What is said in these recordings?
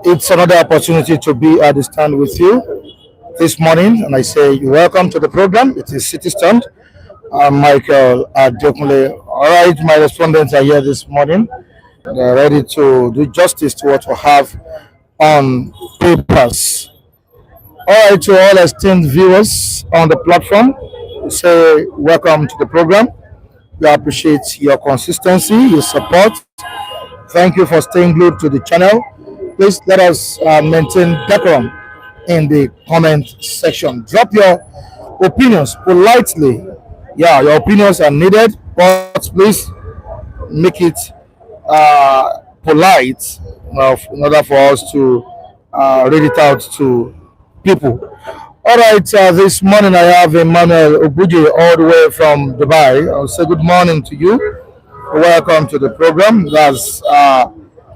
It's another opportunity to be at the stand with you this morning, and I say welcome to the program. It is City Stand. I'm Michael Adekunle. All right, my respondents are here this morning. They're ready to do justice to what we have on papers. All right, to all esteemed viewers on the platform, we say welcome to the program. We appreciate your consistency, your support. Thank you for staying glued to the channel. Please let us maintain decorum in the comment section. Drop your opinions politely. Yeah, your opinions are needed, but please make it polite in order for us to read it out to people. All right, this morning I have Emmanuel Obuji all the way from Dubai. I'll say good morning to you. Welcome to the program. That's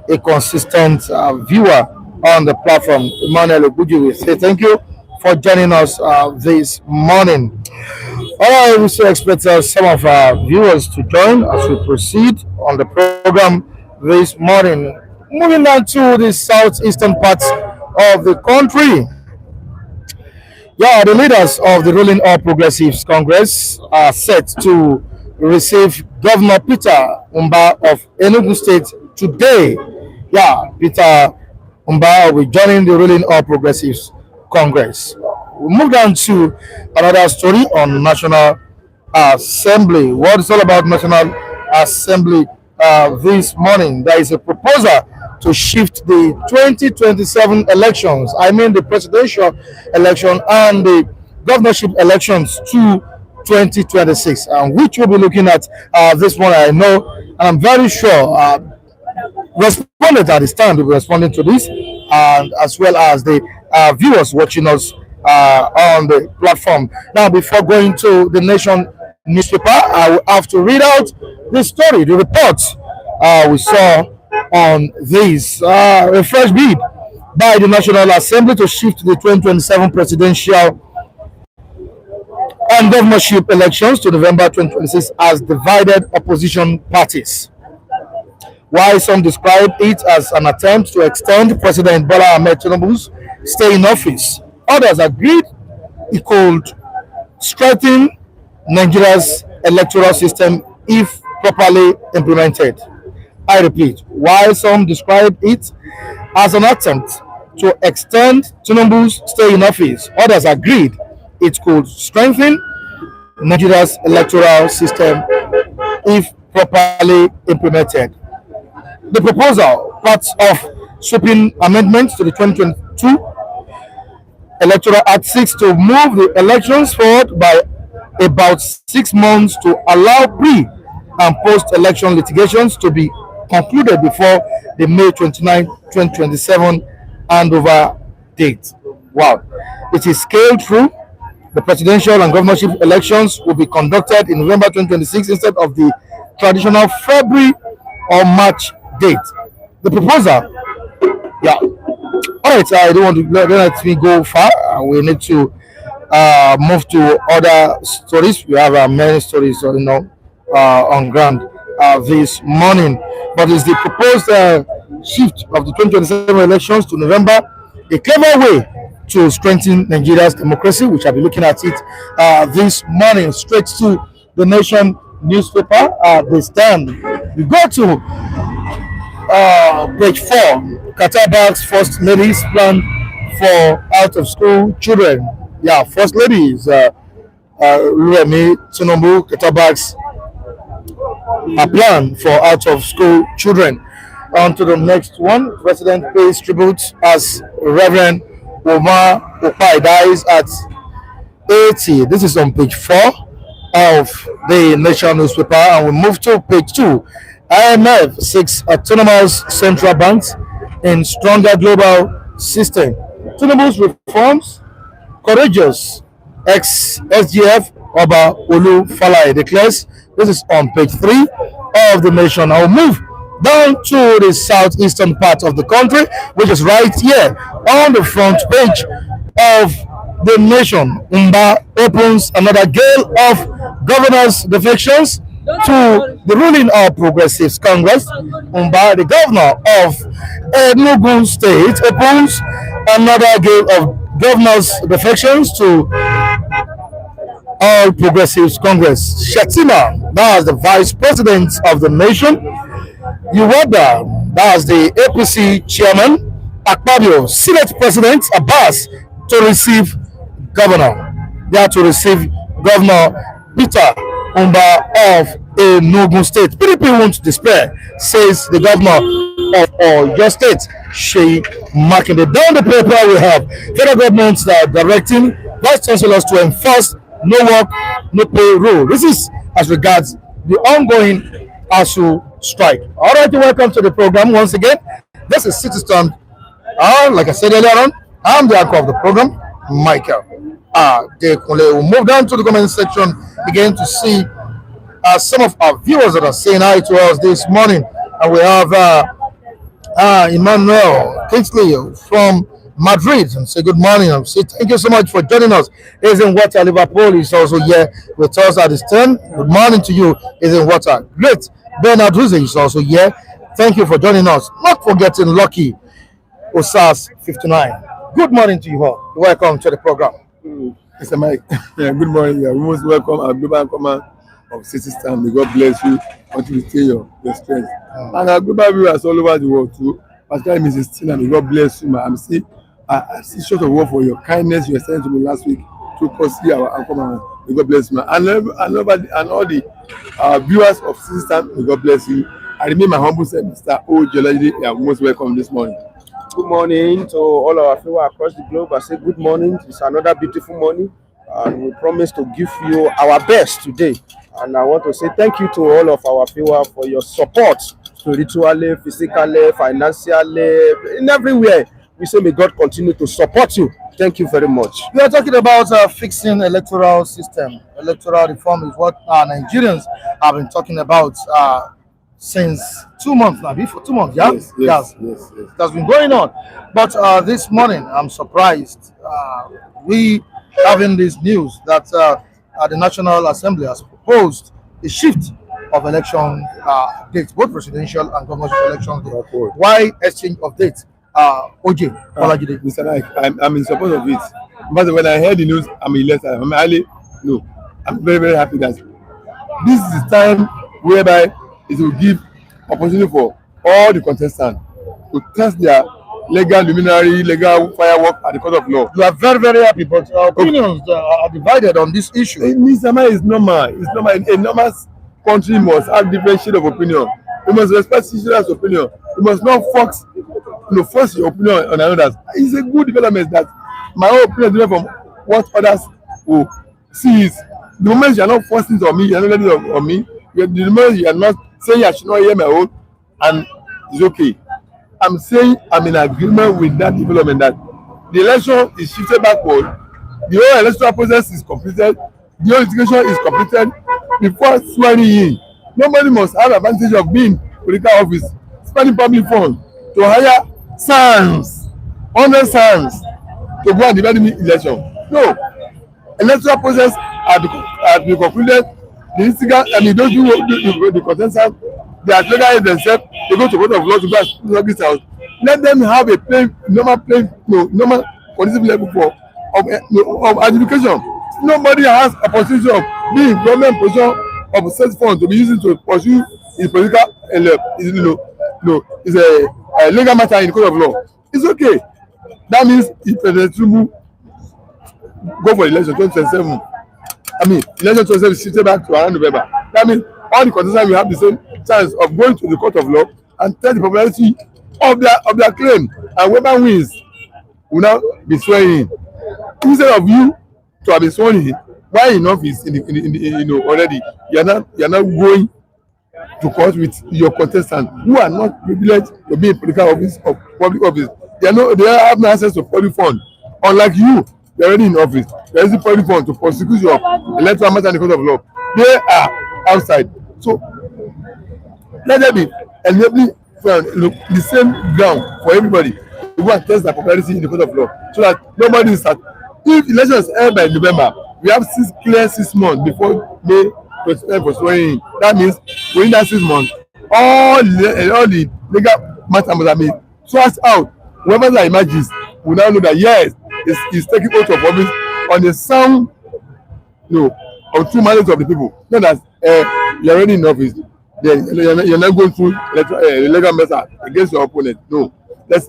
a consistent viewer on the platform. Emmanuel Obuji, we say thank you for joining us this morning. All right, we still expect some of our viewers to join as we proceed on the program this morning. Moving on to the southeastern parts of the country. Yeah, the leaders of the ruling All Progressives Congress are set to receive Governor Peter Mbah of Enugu State today. Yeah, Peter Mbah will be joining the ruling All Progressives Congress. We move on to another story on National Assembly. What is all about National Assembly this morning? There is a proposal to shift the 2027 elections, I mean the presidential election and the governorship elections, to 2026, and which we'll be looking at this morning. I know, and I'm very sure respondents at the stand will be responding to this, and as well as the viewers watching us on the platform. Now, before going to the Nation newspaper, I will have to read out the story, the report we saw on this. A fresh bid by the National Assembly to shift the 2027 presidential and governorship elections to November 2026 has divided opposition parties. While some describe it as an attempt to extend President Bola Ahmed Tinubu's stay in office, others agreed it could strengthen Nigeria's electoral system if properly implemented. I repeat, while some describe it as an attempt to extend Tinubu's stay in office, others agreed it could strengthen Nigeria's electoral system if properly implemented. The proposal, part of sweeping amendments to the 2022 Electoral Act, seeks to move the elections forward by about 6 months to allow pre- and post-election litigations to be concluded before the May 29, 2027 handover date. Wow. It is scaled through. The presidential and governorship elections will be conducted in November 2026 instead of the traditional February or March date. The proposal, yeah. All right, I don't want to let me go far. We need to move to other stories. We have many stories, on ground this morning. But it's the proposed shift of the 2027 elections to November, a clever way to strengthen Nigeria's democracy, which I'll be looking at it this morning. Straight to the Nation newspaper. The stand. We go to page 4. Qatar First Lady's plan for out-of-school children. Yeah, First Lady is Remi Tinubu. Qatar a plan for out-of-school children. On to the next one. President pays tribute as Reverend Omar Opai dies at 80. This is on page 4 of the Nation newspaper, and we move to page 2. IMF seeks autonomous central banks in stronger global system. Tinubu's reforms courageous. Ex-SGF Oba Olu Falai declares. This is on page 3 of the Nation. I'll move down to the southeastern part of the country, which is right here on the front page of the Nation. Mbah opens another gale of governors' defections to the ruling of Progressives Congress, Mbah, the governor of Enugu State, opens another game of governors' defections to All Progressives Congress. Shettima, that's the vice president of the nation. Yilwatda, that's the APC chairman. Apkabio, Senate President Abbas, to receive governor. They are to receive Governor Peter Mbah of Enugu State. PDP won't despair, says the governor of your state, Sheyi Makinde. Down the paper, we have federal governments that are directing vice chancellors to enforce no work, no pay rule. This is as regards the ongoing ASU strike. All right, welcome to the program once again. This is Citizen. Like I said earlier on, I'm the anchor of the program, Michael. We'll move down to the comment section again to see some of our viewers that are saying hi to us this morning. And we have Emmanuel Kingsley from Madrid, and say good morning and say thank you so much for joining us. Is in Water Liverpool is also here with us at this turn. Good morning to you. Is in Water. Great. Bernard Ruze is also here. Thank you for joining us. Not forgetting Lucky Osas 59. Good morning to you all. Welcome to the program. Mr. Mike, yeah, good morning. You are most welcome our global command of Citizen. May God bless you until you stay your strength. And our global viewers all over the world too. Particularly Mrs. Tina, may God bless you. I see short of word for your kindness you extended to me last week to see our command. May God bless you. And all the viewers of Citizen, may God bless you. I remain my humble self, Mr. O. Jolajide. You are most welcome this morning. Good morning to all our viewers across the globe. I say good morning. It's another beautiful morning, and we promise to give you our best today. And I want to say thank you to all of our viewers for your support, spiritually, physically, financially, in everywhere. We say may God continue to support you. Thank you very much. We are talking about fixing electoral system. Electoral reform is what Nigerians have been talking about since 2 months now. Before 2 months, yeah? Yes. It has been going on. But this morning, I'm surprised. We having this news that the National Assembly has proposed a shift of election dates, both presidential and governorship elections. Why exchange of dates? OJ, Mr. Mike, I'm in support of it. But when I heard the news, I'm very, very happy that this is the time whereby it will give opportunity for all the contestants to test their legal luminary, legal firework at the court of law. You are very, very happy, but opinions are divided on this issue. Mr. Man, it's normal. It's normal. A normal country must have different shade of opinion. We must respect each other's opinion. We must not force your opinion on others. It's a good development that my own opinion is different from what others will see. Is the moment you are not forcing it on me, you are not letting it on me. The moment you are not saying I should not hear my own, and it's okay. I'm saying I'm in agreement with that development that the election is shifted backward. The whole electoral process is completed. The whole education is completed before swearing in. Nobody must have advantage of being political office, spending public funds to hire SANs, 100 SANs to go and develop the election. No, electoral process has been concluded. Those who the contestants, they are legal themselves. They go to court of law to go and log this out. Let them have a normal conducive level of education. Nobody has a position of being in government position of set funds to be using to pursue his political it's a legal matter in the court of law. It's okay. That means if President Tinubu go for election 2027, election 2027 is shifted back to around November. That means all the contestants will have the same chance of going to the court of law and test the popularity of their claim, and whoever wins will now be swearing in. Instead of you to have been sworn in while in office already, you are not going to court with your contestants who are not privileged to be in political office or public office. They have no access to public fund. Unlike you are already in office. There is a public fund to prosecute your electoral matter in the court of law. They are outside. So let there be enabling the same ground for everybody to go and test their popularity in the court of law, so that nobody is at. If election is held by November, we have 6 months before May for swearing in. That means within that 6 months, all the legal matter must have been thrust out. Whoever that emerges will now know that yes, is taking oath of office on the sound, on true mandate of the people. Not that you're already in office, then you're not going through legal method against your opponent. No,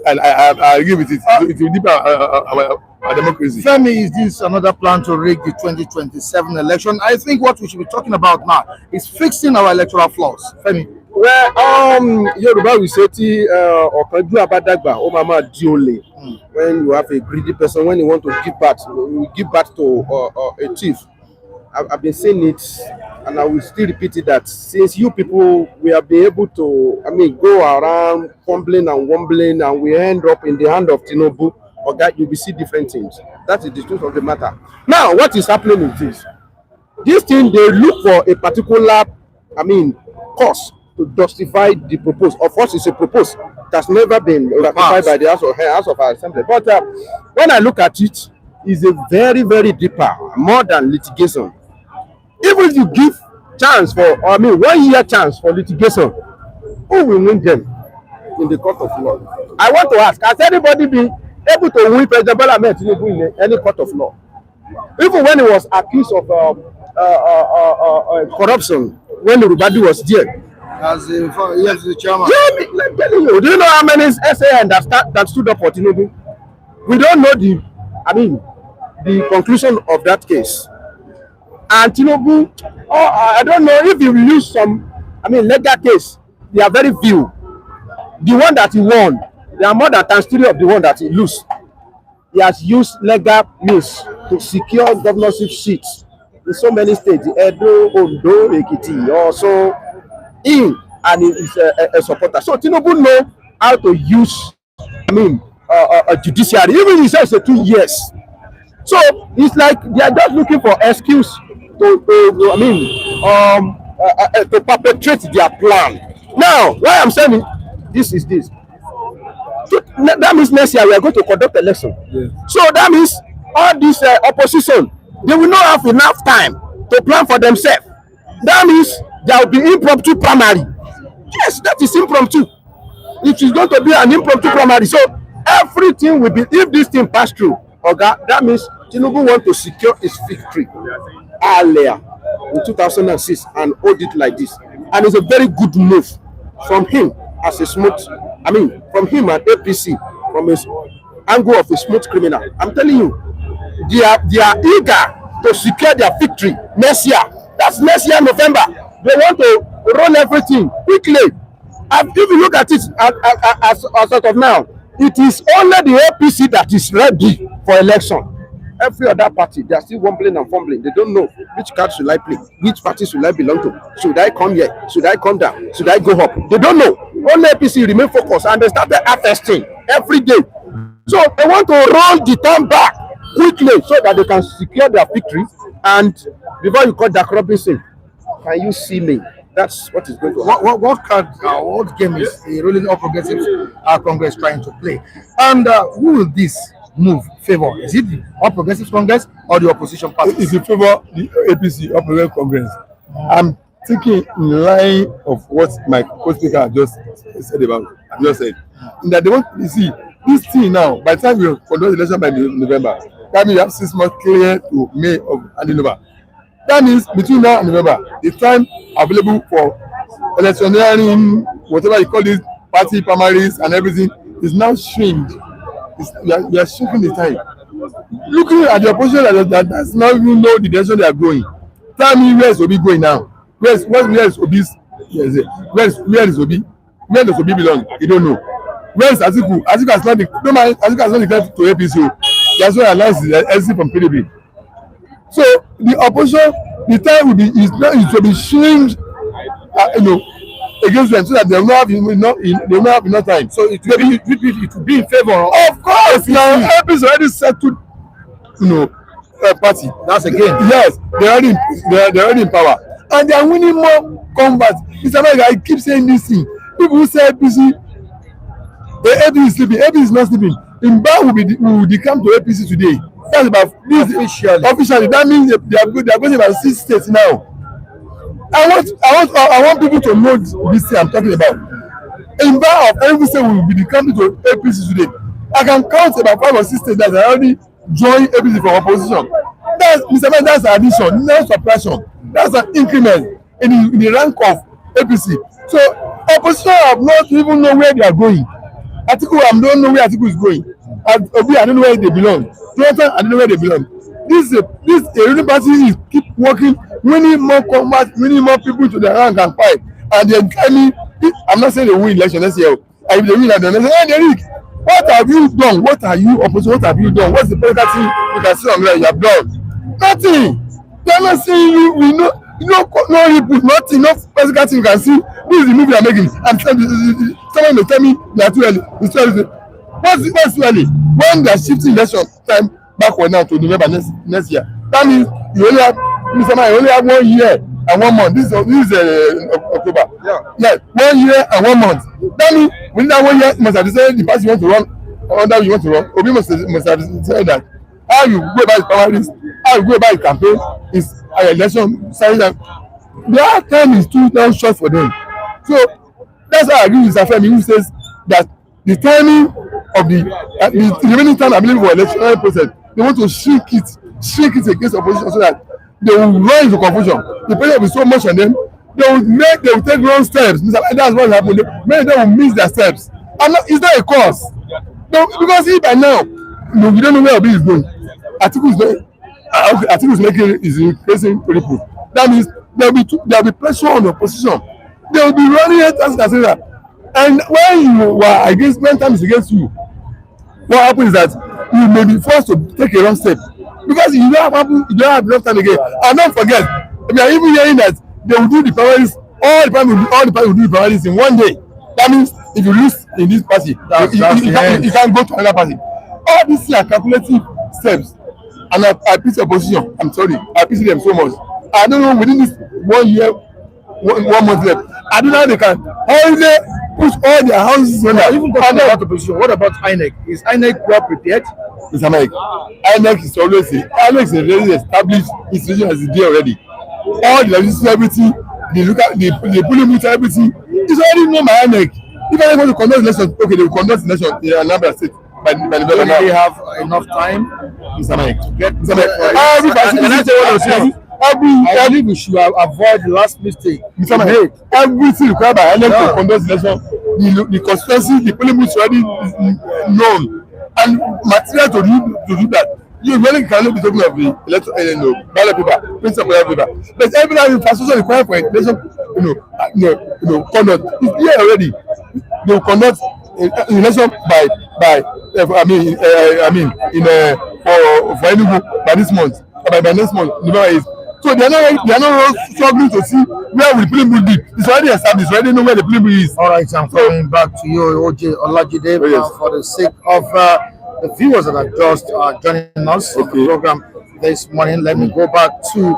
I agree with it. It will deepen our democracy. Femi, is this another plan to rig the 2027 election? I think what we should be talking about now is fixing our electoral flaws. Femi. Well, Yoruba will say ọ̀kánjú abádàgbà ó máa máa di olè. When you have a greedy person, when you want to give back to a thief. I've been saying it, and I will still repeat it, that since you people, we have been able to, go around fumbling and wombling, and we end up in the hand of Tinubu, or that you will see different things. That is the truth of the matter. Now, what is happening is this. This thing, they look for a particular, cause to justify the proposal. Of course, it's a proposal that's never been ratified by the House of Assembly. But when I look at it, it's a very, very deeper, more than litigation. Even if you give chance for, 1 year chance for litigation, who will win them in the court of law? I want to ask, has anybody been able to win President Bola Ahmed Tinubu in any court of law? Even when he was accused of corruption, when Rubadi was there. As the chairman. Yeah, I'm telling you, do you know how many SAN that stood up for Tinubu? We don't know the conclusion of that case. And Tinubu, I don't know if you use some, legal case, they are very few. The one that he won, there are more than times 3 of the one that he lost. He has used legal means to secure governorship seats in so many states, Edo, Ondo, Ekiti, also in, and he is a supporter. So Tinubu know how to use, a judiciary. Even he says 2 years. So it's like they are just looking for excuse to perpetrate their plan. Now, why I'm saying this is this. That means next year we are going to conduct election. Yeah. So that means all this opposition, they will not have enough time to plan for themselves. That means there will be impromptu primary. Yes, that is impromptu. It is going to be an impromptu primary. So everything will be, if this thing pass through, that means Tinubu want to secure his victory earlier in 2006 and hold it like this. And it's a very good move from him as a smooth, from him and APC, from his angle of a smooth criminal. I'm telling you, they are eager to secure their victory next year. That's next year, November. They want to run everything quickly. And if you look at it as sort of now, it is only the APC that is ready for election. Every other party, they are still wumbling and fumbling. They don't know which card should I play, which party should I belong to. Should I come here? Should I come down? Should I go up? They don't know. Only APC remain focused, and they started attesting every day. So they want to roll the time back quickly so that they can secure their victory. And before you call Jack Robinson, can you see me? That's what is going to happen. What game is a ruling All Progressives Congress trying to play? And who will this move favor? Is it the All Progressives Congress or the opposition party? It's in favor the APC, All Progressives Congress. I'm thinking in line of what my co-speaker just said about. I just said that they want to see this thing now. By the time we conduct the election by November, that means you have 6 months clear to May of handover. That means between now and November, the time available for electioneering, whatever you call it, party primaries and everything, is now shrinked. We are shrinking the time. Looking at the opposition that does not even know the direction they are going. Tell me where is Obi going now? Where is Obi's? Where is Obi? Where does Obi belong? You don't know. Where is Atiku? Atiku has not declared to APC. That's why I announced the exit from PDP. So the opposition, the time it will be changed, against them, so that they will not have enough time. So it will be in favor of course. Now APC already settled, party. That's again. Yes, they're already in power, and they are winning more combats. Mr. America, I keep saying this thing. People who say APC, the APC is sleeping. APC is not sleeping. Mbah will come to APC today. That's about this officially. That means they are going about 6 states now. I want people to know this thing I'm talking about. Mbah of every state will be the candidate to APC today. I can count about 5 or 6 states that already joined APC from opposition. That's Mr. Man, that's an addition, not suppression. That's an increment in the rank of APC. So opposition have not even know where they are going. Atiku, I don't know where Atiku is going. Obi, I don't know where they belong. Jonathan, I don't know where they belong. This ruling party is keep working, winning more combat, winning more people to the rank and file. And they tell me, I'm not saying they win election next year. If they win, they say, hey, Eric, what have you done? What are you opposing? What have you done? What's the political thing you can see on there you have done? Nothing. They are not saying you. We know. No input, nothing, no physical thing you can see. This is the movie I'm making. And someone may tell me they are too early. It's too early. What's too early? When they are shifting election time backward now to November next year, that means you only have Mr. Man, you only have 1 year and 1 month. This is October. Yeah, 1 year and 1 month. That means within that 1 year, you must have decided the party you want to run, or that you want to run. Obi must have decided that how you go about the primaries, how you go about the campaign is election signing that their time is too now short for them. So that's why I agree with Afemi who says that the timing of the remaining time available for electoral process, they want to shrink it against opposition so that they will run into confusion. The pressure will be so much on them. They will take wrong steps. That's what happened. Many of them will miss their steps. Is that a cause? No, because if by now we don't know where Obi is going. Atiku is increasing ripple. That means there will be pressure on the opposition. They will be running it as that. And when you are against, when time is against you, what happens is that you may be forced to take a wrong step because you don't have enough time again. And don't forget, we are even hearing that they will do the primaries. All the parties will do the primaries in 1 day. That means if you lose in this party, you can't go to another party. All these are calculative steps. And I pity opposition. I'm sorry. I pity them so much. I don't know within this 1 year, 1 month left. I don't know how they can only push all their houses on that. Even talking about opposition, what about INEC? Is INEC well prepared? Mr. Mike, INEC is always INEC is a very established institution as it is already. All the legislative everything, the polling booth everything is already known by INEC. If I want to conduct election, okay, they will conduct election in Anambra State. By do they have enough time? Mr. Mike, Mr. Mike, every we should avoid the last mistake. Mr. Mike, everything required by INEC to conduct election, the constituency, the polling booth already known, and material to do that. You really cannot be talking of the electoral ballot paper, principal ballot paper. But every infrastructure required for election, conduct is here already. They will conduct election for Enugu by this month, by next month, November is. So they are not struggling to see where will the polling booth be. It's already established. Already know where the polling booth is. All right, I'm coming back to you, OJ Olajide, for the sake of the viewers that are just joining us on the program this morning. Let me go back to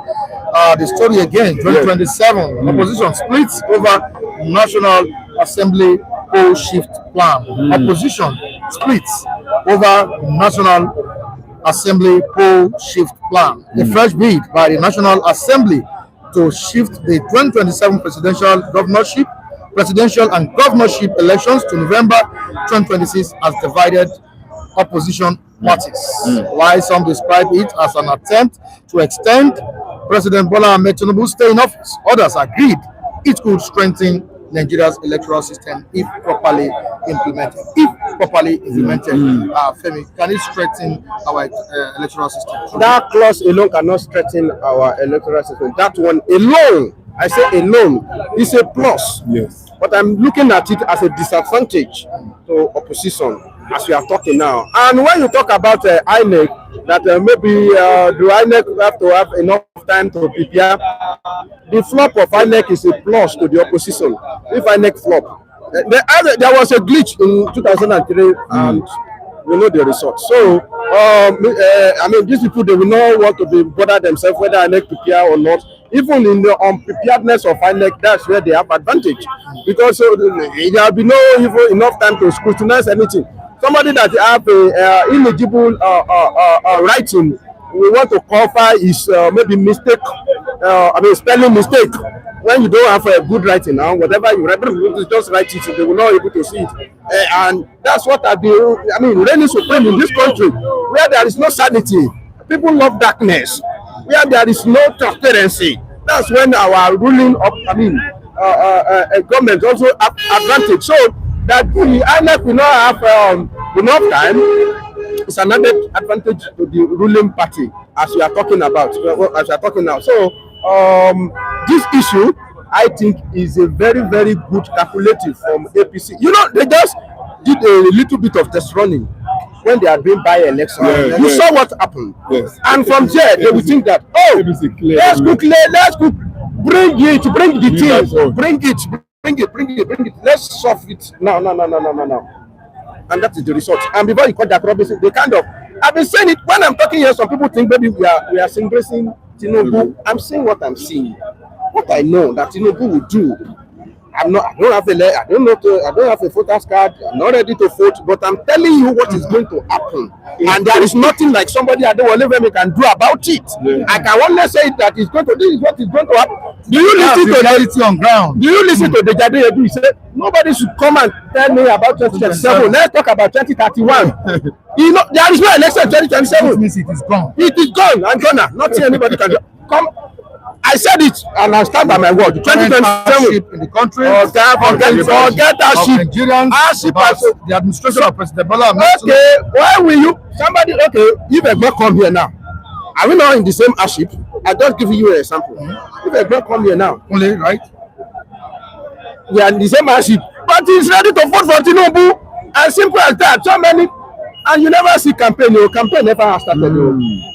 the story again. 2027 opposition splits over National Assembly poll shift plan. Opposition splits over National Assembly poll shift plan. A fresh bid by the National Assembly to shift the 2027 presidential and governorship elections to November 2026 has divided opposition parties. While some describe it as an attempt to extend President Bola Ahmed Tinubu's stay in office, others agreed it could strengthen Nigeria's electoral system if properly implemented. Femi, can it strengthen our electoral system? That clause alone cannot strengthen our electoral system. That one alone, I say alone, is a plus. Yes. But I'm looking at it as a disadvantage to opposition as we are talking now. And when you talk about INEC, that maybe do INEC have to have enough time to prepare? The flop of INEC is a plus to the opposition. If INEC flop, there was a glitch in 2003, and we know the result. So, I mean, these people, they will not want to be bother themselves whether INEC prepare or not. Even in the unpreparedness of INEC, that's where they have advantage, because there will be no even enough time to scrutinize anything. Somebody that have a illegible writing, we want to cover is maybe mistake spelling mistake. When you don't have a good writing now, whatever you write, just write it, they will not be able to see it. And that's what I've been, reigning supreme in this country, where there is no sanity. People love darkness. Where there is no transparency. That's when our ruling of, government also have advantage. So that the INEC will not have enough time. It's another advantage to the ruling party, as we are talking about, as we are talking now. So this issue, I think, is a very, very good calculative from APC. They just did a little bit of test running when they are doing by-election. You saw what happened. Yes. And from there, they will think that, let's cook, bring the thing, bring it. Let's solve it. No. And that is the result. And before you cut that rubbish, I've been saying it when I'm talking here. Some people think maybe we are embracing Tinubu. I'm saying what I'm seeing, what I know that Tinubu will do. I don't have a voter's card. I'm not ready to vote, but I'm telling you what is going to happen. And there is nothing like somebody at the Olivemi can do about it. Yeah. I can only say that this is what is going to happen. Do you listen to reality on ground? Do you listen to the Jade Edu? He said nobody should come and tell me about 2027. Let's talk about 2031. There is no election 2027. It means it is gone. It is gone. I'm gonna not see anybody can come. I said it and I stand by my word. 2027 in the country, forget that ship. Nigerians, the administration of President Bola. Okay, why will you? Somebody, if a girl come here now, are we not in the same ship? I just give you an example. If a girl come here now, only right? We are in the same ship, but he's ready to vote for Tinubu. As simple as that. So many. And you never see campaign. Your campaign never has started.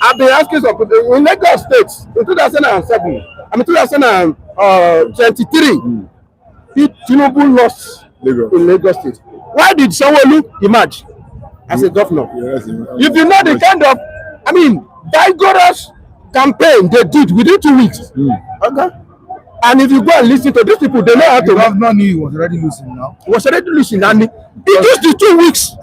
I've been asking some people in Enugu State in 2007. 2023. Tinubu lost in Lagos State. Why did Sanwo-Olu emerge as a governor? Yes, if you know the kind of, vigorous campaign they did within 2 weeks. Okay. And if you go and listen to these people, they know how to. The governor knew he was already losing now. He was already losing, and he used the 2 weeks.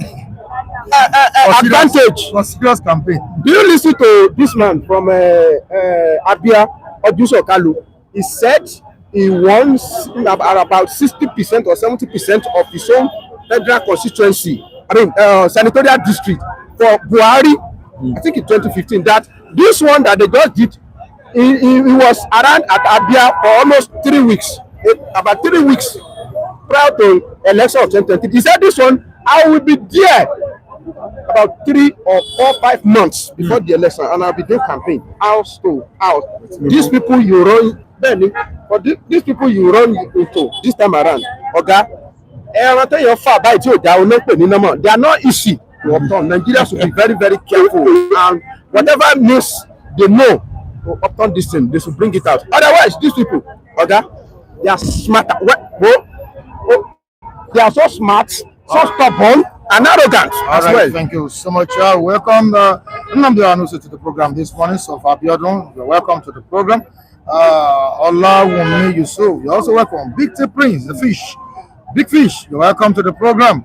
Advantage for serious campaign. Do you listen to this man from Abia or Kalu? He said he wants about 60% or 70% of his own federal constituency. Senatorial district for Buhari. I think in 2015. That this one that they just did, he was around at Abia for almost 3 weeks, about 3 weeks prior to election of 2020. He said this one, I will be there about 3 or 4, 5 months before the election, and I'll be doing campaign house to house. These people you run, these people you run into this time around, they are not easy to upturn. Nigerians should be very, very careful, and whatever news they know to upturn this thing, they should bring it out. Otherwise, these people, they are smart. They are so smart, so stubborn, and arrogant as well. Thank you so much. Welcome Nnamdi Anuso to the program this morning. So Abiodun, you're welcome to the program. Olawunmi Yusuf, you're also welcome. Big T Prince, the fish, Big Fish, you're welcome to the program.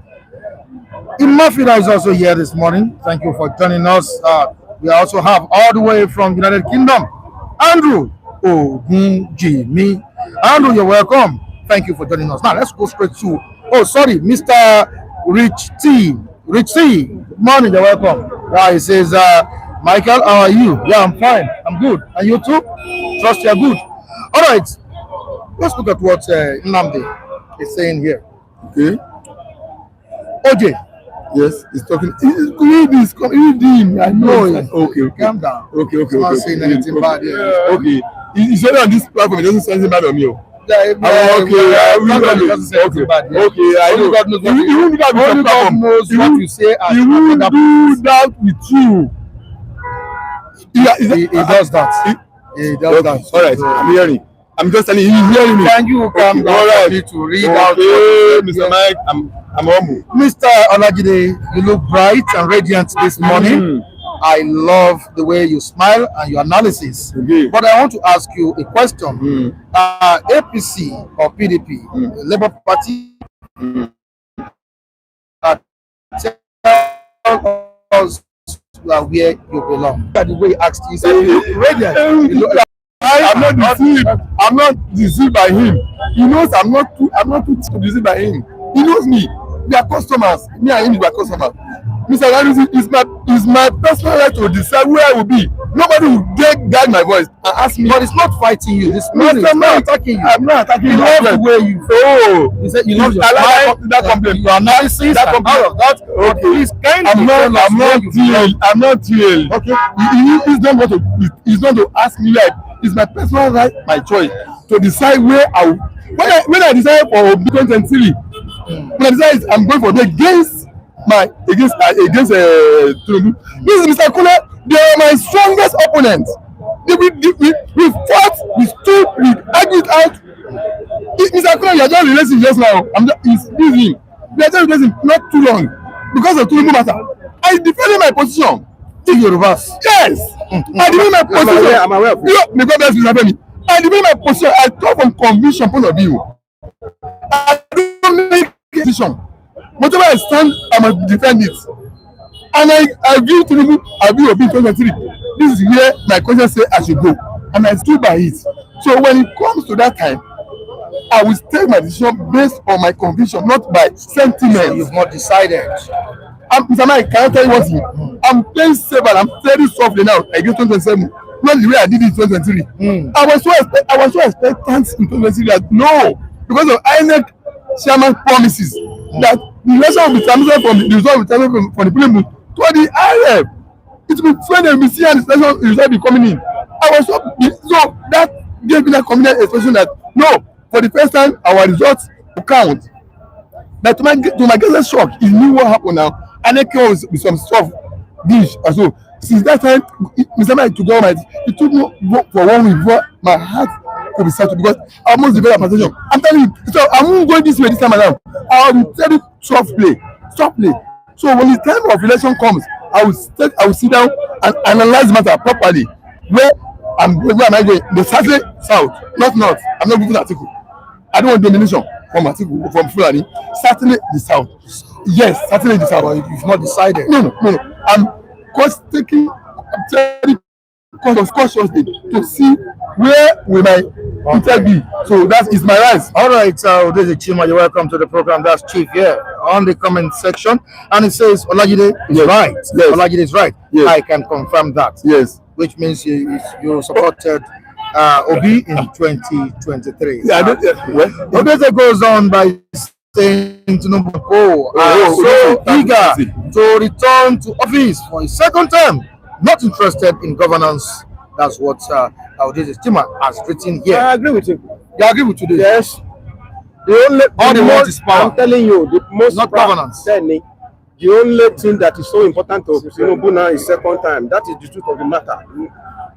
Imafida is also here this morning. Thank you for joining us. We also have all the way from United Kingdom, Andrew Ogunjimi. Andrew, you're welcome. Thank you for joining us. Now let's go straight to Mr. Rich T. Good morning, you're welcome. He says, Michael, how are you? Yeah, I'm fine. I'm good. And you too? Trust you're good. All right. Let's look at what Nnamdi is saying here. Okay. OJ. Yes, he's talking. Read him. I know. Okay. Calm down. Okay. He's not saying anything bad here. Okay. He's only on this platform. He doesn't say anything bad on you. Okay. God knows what you say. He will do that with you. He does that. He does that. All right, I'm hearing. I'm just telling you, he's hearing me. Can you come down to read out? Mr. Mike, I'm humble. Mr. Olajide, you look bright and radiant this morning. I love the way you smile and your analysis. But I want to ask you a question. APC or PDP, Labour Party, tell us where you belong. The way he asked you, he said, you look radiant. I am not deceived. I'm not deceived by him. He knows I'm not too deceived by him. He knows me. We are customers. Me and him we are customers. Mr. Lanusi, it's my personal right to decide where I will be. Nobody will dare guide my voice and ask me. But it's not fighting you. This morning, it's not attacking you. I'm not attacking you. You love the way you. Oh, You said you love your that complaint. your analysis That and all of that. Okay. Please kindly I'm not tell I'm not thrilled. Okay. He's not to ask me like it's my personal right, my choice to decide where I will. When I decide for Obi 2023, when I decide I'm going for the against Tinubu. This is Mr. Kule. They are my strongest opponents. We fought, we stood, we argued out. Mr. Kule, you are just releasing just now. It's busy. We are just releasing not too long because of Tinubu matter. I defended my position. Take your reverse. Yes, I defended my position. I'm aware of it. May God bless you, me. I defended my position. I talk from conviction point of view. I don't make a decision. Whatever I stand, I must defend it. And I view Tinubu, I view Obi 2023. This is where my conscience say I should go. And I stood by it. So when it comes to that time, I will take my decision based on my conviction, not by sentiment. So you've not decided. Mr. Mike, can I tell you one thing? I'm playing safe and I'm very softly now against 2027. Not the way I did it in 2023. I was so expectant in 2023 that no, because of INEC chairman promises that the election will be transmitted from the result will be transmitted from the prelim to the IRF. It will be when they will be seeing the election result be coming in. I was so that gave me that confident expression that no, for the first time our results will count. But to my greatest shock, he knew what happened now. And it came with some stuff dish or so. Since that time, Mr. Mike took all it took me for 1 week before my heart could be settled because I almost developed a position. I'm telling you, so I'm going this way this time around. I will tell you soft play. So when the time of election comes, I will sit down and analyze the matter properly. Where am I going? The south, not north. I'm not going to article. I don't want domination from Fulani. Certainly the south. Yes, certainly the south. But you've not decided. No. I'm taking cautiously to see where will my intel be. So that is my rights. All right, this is Chima. You're welcome to the program. That's Chief here on the comment section. And it says Olajide is right. Yes. Olajide is right. Yes. I can confirm that. Yes. Which means you supported Obi in 2023. Yeah, Odeze goes on by saying Tinubu so eager to return to office for a second term, not interested in governance. That's what Odeze Shettima has written here. I agree with you. You agree with today? Yes. I'm telling you, the most not governance. The only thing that is so important to Tinubu now is second time. That is the truth of the matter.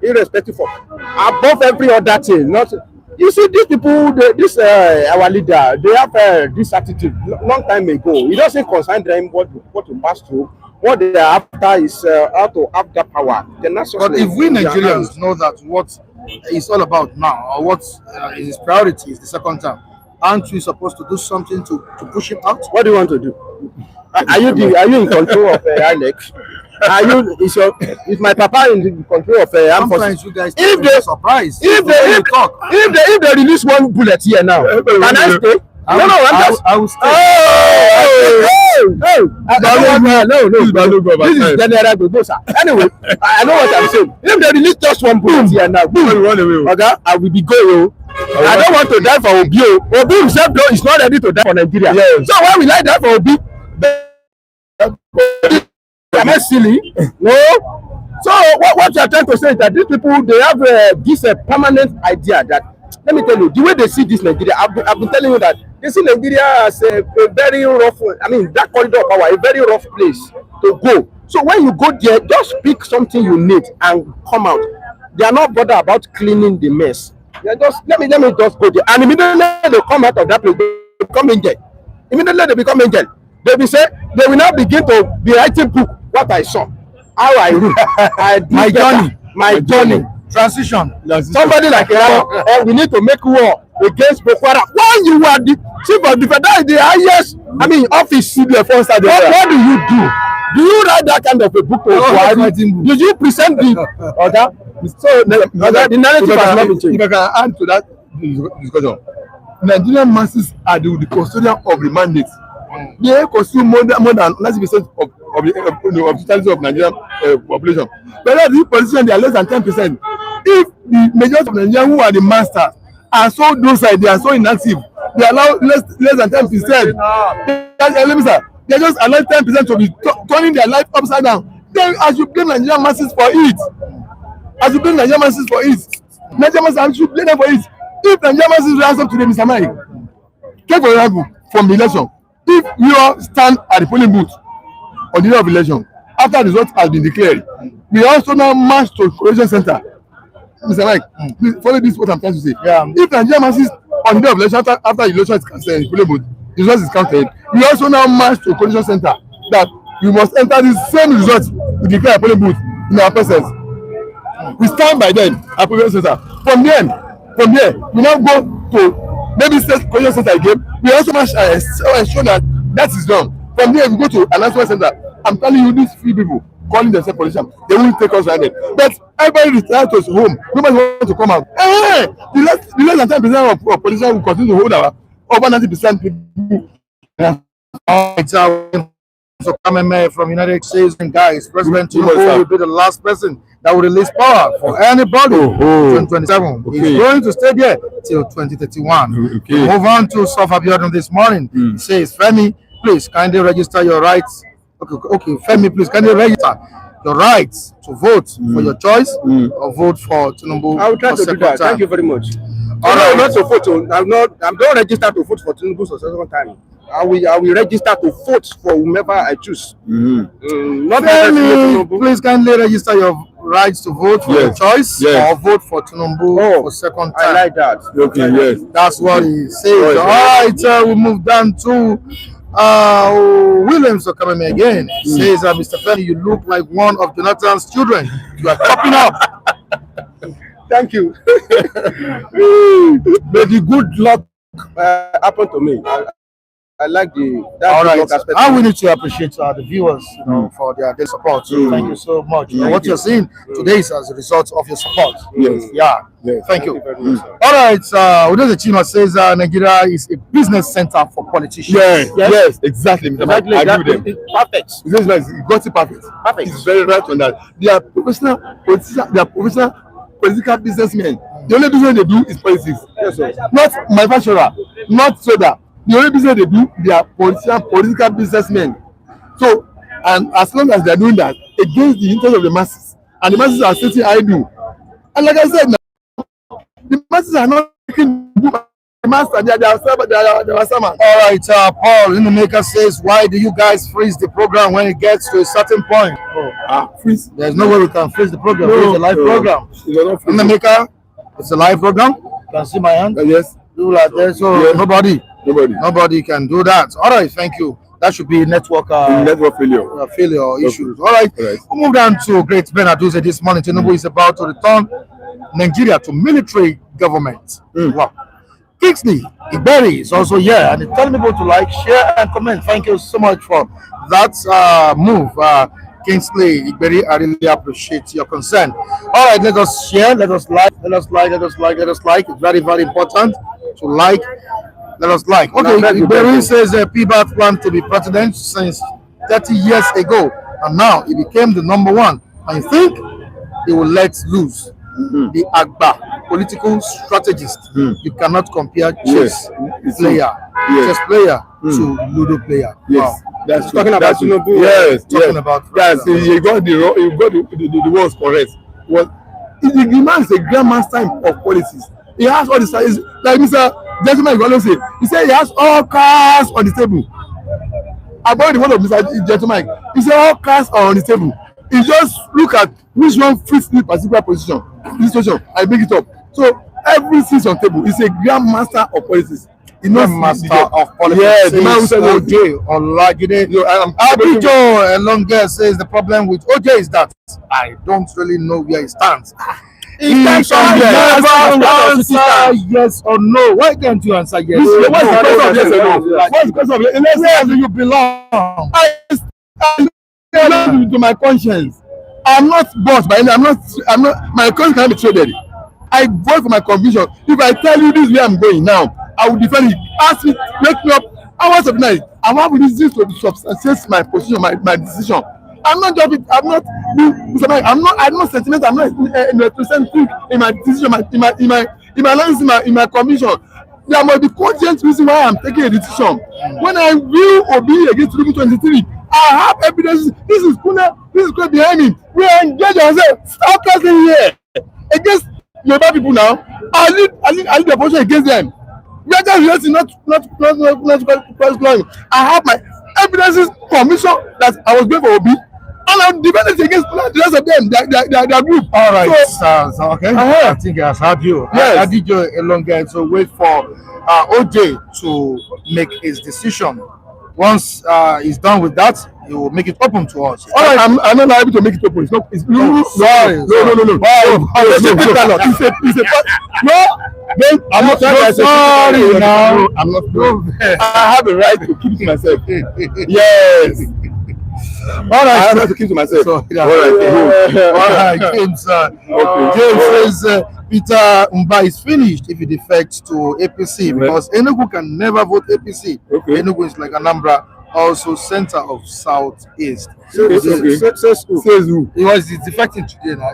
Irrespective of above every other thing. Not you see these people, our leader, they have this attitude long time ago. It doesn't concern them what to pass through. What they are after is how to have that power. But if we Nigerians know that what it's all about now, or what is his priority is the second term, aren't we supposed to do something to push him out? What do you want to do? Are you in control of INEC? Is my papa in control of Sometimes you guys if they surprise. If they release one bullet here now, can I stay? I will stay. No. This is General Godosa. Anyway, I know what I'm saying. If they release just one bullet here now, okay, I will be going. I don't want to die for Obi. Obi himself is not ready to die for Nigeria. Yes. So why will I die for Obi? Am I silly? No. So what you are trying to say is that these people, they have this permanent idea that, let me tell you, the way they see this Nigeria, I've been telling you that they see Nigeria as a very rough, that corridor of power, a very rough place to go. So when you go there, just pick something you need and come out. They are not bothered about cleaning the mess. They just let me just go there. And immediately they come out of that place, they become angel. Immediately they become angel. They will now begin to be writing book what I saw, how I read, my journey. Transition. Somebody like we need to make war against Boko Haram. When you are the chief of defense, that is the highest office. What do you do? Do you write that kind of a book to Buhari? Did you present the order? So the narrative has not been changed. If I can add to that discussion, Nigerian masses are the custodian of the mandate. They consume more than 90% of the totality of Nigerian population. But the politicians, they are less than 10%. If the majority of Nigerians who are the masters are so docile, they are so inactive, they allow less than 10%. They just allow 10% to be turning their life upside down. Then, as you blame Nigerian masses for it, Nigerian masses should blame them for it. If Nigerian masses rise up today, Mr. Mike, take for example from the election. If you stand at the polling booth on the day of election, after the result has been declared, we also now march to collation center. Mr. Mike, please follow this, what I'm trying to say. Yeah. If Nigerian masses on the day of election, after the election is cancelled, the polling booth, the result is counted, we also now march to collation center that we must enter the same result we declare a polling booth in our presence. We stand by them at collation center. From there, we now go to maybe state collation center again. We also must ensure that is done. From there, we go to announcement center. I'm telling you, these few people calling themselves politicians, they won't take us right. But everybody retired to his home. Nobody wants to come out. The less than 10% of politicians will continue to hold our over 90% people. So Kameme from United States and guys, President Tinubu will be the last person that will release power for anybody in 2027. Okay. He's going to stay there till 2031. Okay. Move on to Apkabio this morning. He says, Femi, please kindly register your rights. Okay, Femi, please kindly register your rights to vote for your choice or vote for Tinubu. I will try to do that. Thank you very much. All right, not to vote. I'm not registered to vote for Tinubu for second time. I will register to vote for whomever I choose. Not Femi, please kindly register your rights to vote for your choice or vote for Tinubu for second time. I like that. Okay, yes. That's what he says. All right, we move down to Williams Okameme again. He says, Mr. Femi, you look like one of Jonathan's children. You are chopping up. Thank you. May the good luck happen to me. I like that. All right. I we need to appreciate the viewers, for their support. So thank you so much. What you're seeing today is as a result of your support. Yes. Yeah. Yes. Thank you. All right. Chima says Nigeria is a business center for politicians. Yes, exactly. Mr. Mike, I agree with them. Perfect. You got it perfect. Perfect. It's very right on that. They are professional politicians. They are professional political businessmen. The only business they do is politics. Yes, sir. Not manufacturer, not trader. The only business they do, they are political businessmen. So, and as long as they are doing that against the interest of the masses, and the masses are sitting idle, and like I said, now, the masses are not taking the master. They are servants. All right, Paul in the maker says, why do you guys freeze the program when it gets to a certain point? Freeze. There's no way we can freeze the program. It's a live program. In the maker, it's a live program. You can see my hand. Yes. Do like that. So nobody can do that. All right, thank you. That should be network failure issues. All right. We'll move down to Great Benaduze this morning. Tinubu is about to return Nigeria to military government. Wow. Kingsley Iberi is also here and he's telling people to like, share, and comment. Thank you so much for that move. Kingsley Iberi, I really appreciate your concern. All right, let us share, let us like. It's very, very important to like. Let us like. Okay, Iberi says PBAT planned to be president since 30 years ago, and now he became the number one. I think he will let loose. The Agba, political strategist. You cannot compare chess player to Ludo player. Yes. Wow. That's talking about Tinubu. Yes, talking about you got the words correct. The man is a grandmaster of policies. He has all the sides, like Mr. Gentleman Igalo say. He said he has all cards on the table. About the word of Mr. Gentleman, he said all cards are on the table. He just look at which one fits the particular position. This situation, I make it up. So everything's on table. He's a grandmaster of policies. He knows master of politics. Yeah, the man who said OJ Olagide. Abuja Elonge says the problem with OJ is that I don't really know where he stands. He can never answer yes or no. Why can't you answer yes? What's the question of yes or no? What's the question of yes? Where do you belong? to my conscience. I'm not bossed by any. I'm not. My conscience cannot be traded. I vote for my conviction. If I tell you this is where I'm going now, I will defend it. Ask me, wake me up hours of night. I'm having this to substantiate my position, my decision. I'm not just. I'm not. I'm not sentimental. I'm not representing in my decision, in my analysis, in my conviction. There must be cogent reason why I'm taking a decision. When I will obey against 2023, I have evidence. This is Kuna behind me. We are engaged ourselves. Stop casting here against Yoruba people now. I lead the opposition against them. We are just reacting, not. I have my evidences, commission that I was going for Obi, and I'm defending against the rest of them, their group. All right, so okay. I think I have you. Yes. I did you a long time, so wait for OJ to make his decision. Once he's done with that, he will make it open to us. All right, I'm not able to make it open. It's not. It's no. I'm not sorry now. I'm not. I have a right to keep it to myself. Yes. All right, I have to keep to myself. So, yeah. All right, James. James says Peter Mbah is finished if he defects to APC because Enugu can never vote APC. Okay. Enugu is like Anambra, also center of Southeast. Says who? He was defecting today now.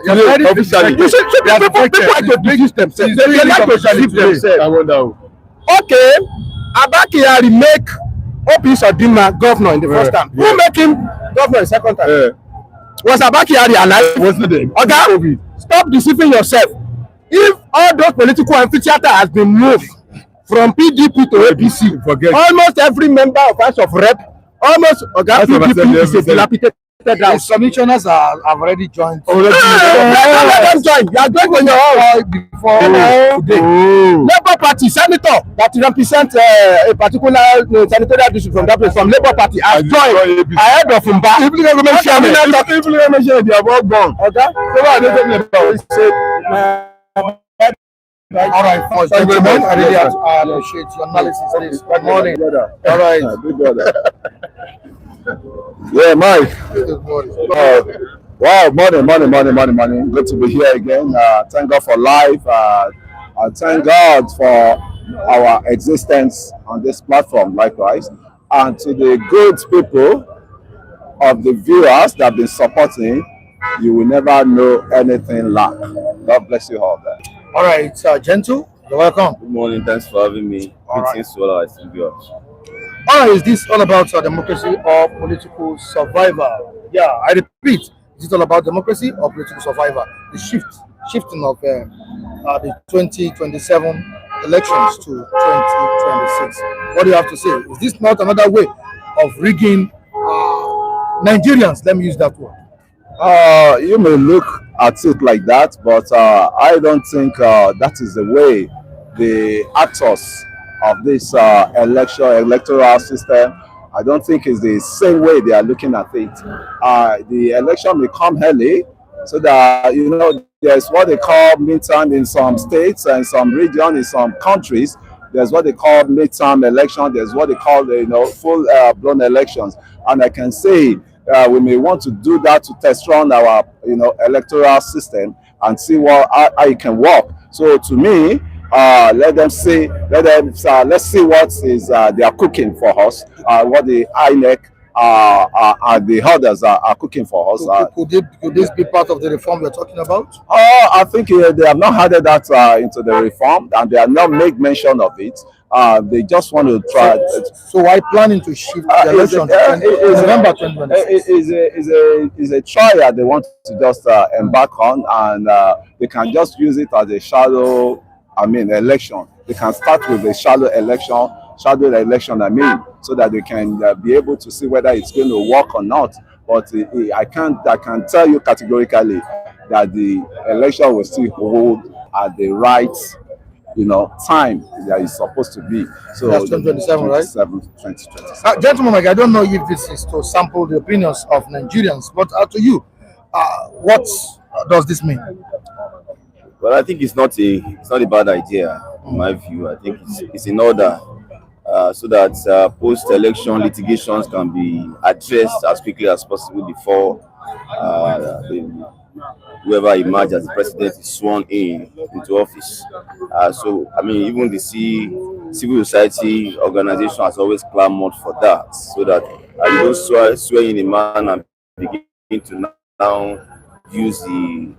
Officially. People like to produce themselves. They like to leave themselves. I wonder. Okay, Apkabio make APC Shettima governor in the first time. Who make him governor the second time? Was Apkabio alive? Wasn't it? Okay, stop deceiving yourself. If all those political amphitheater has been moved from PDP to APC, almost every member of House of Rep, PDP is a dilapidated house. Some commissioners have already joined. Let them join. You are going on your own before today. Labour Party senator that represents a particular senatorial district from that place from Labour Party has joined ahead of Mbah. Even the mention they have all gone. Okay. So what are they talking about? All right, first, gentlemen, I really appreciate your analysis. Good morning. All right. Good brother. Yeah, Mike. Good morning. Wow, morning. Good to be here again. Thank God for life. Thank God for our existence on this platform, likewise. And to the good people of the viewers that have been supporting, you will never know anything lack. God bless you all there. All right, Gentle, you're welcome. Good morning, thanks for having me. Greetings to all our viewers. All right, is this all about democracy or political survival? Yeah, I repeat, is it all about democracy or political survival? The shifting of the 2027 elections to 2026. What do you have to say? Is this not another way of rigging Nigerians? Let me use that word. You may look at it like that, but I don't think that is the way the actors of this electoral system, I don't think is the same way they are looking at it. The election will come early so that, you know, there's what they call midterm in some states and some regions, in some countries. There's what they call midterm election. There's what they call, full blown elections. And I can say, we may want to do that to test run our electoral system and see how it can work. So to me, let's see what is they are cooking for us, what the INEC and the others are cooking for us. Could this be part of the reform you're talking about? I think they have not added that into the reform, and they have not made mention of it. They just want to try. So why planning to shift the election to November 2026? Is a trial they want to just embark on, and they can just use it as a shadow. Election. They can start with a shadow election, so that they can be able to see whether it's going to work or not. But I can tell you categorically that the election will still hold at the right time that is supposed to be. So that's 2027, right? 2027. Gentlemen, I don't know if this is to sample the opinions of Nigerians, but to you, what does this mean? Well, I think it's not a bad idea in my view. I think it's in order. so that post-election litigations can be addressed as quickly as possible before whoever emerges as the president is sworn into office. So, I mean, even the civil society organization has always clamored for that, so that you don't swear in a man and begin to now use the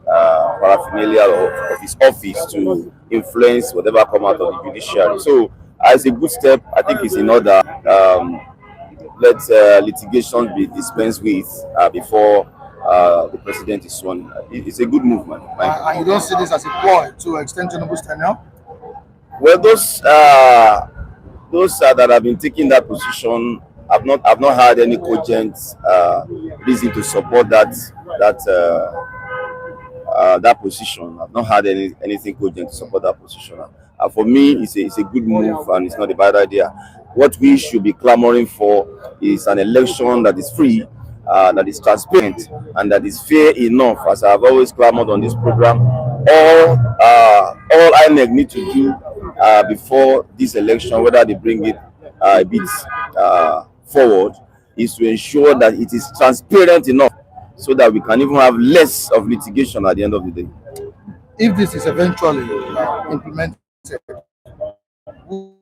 paraphernalia of his office to influence whatever come out of the judiciary. So, as a good step, I think it's in order. Let litigation be dispensed with before the president is sworn. It's a good movement. And you don't see this as a ploy to extend Enugu's tenure? Well, those that have been taking that position, I've not had any cogent reason to support that position. I've not had anything cogent to support that position. For me, it's a good move and it's not a bad idea. What we should be clamoring for is an election that is free, that is transparent, and that is fair enough. As I've always clamored on this program, all INEC need to do before this election, whether they bring it a bit forward, is to ensure that it is transparent enough so that we can even have less of litigation at the end of the day. If this is eventually implemented, who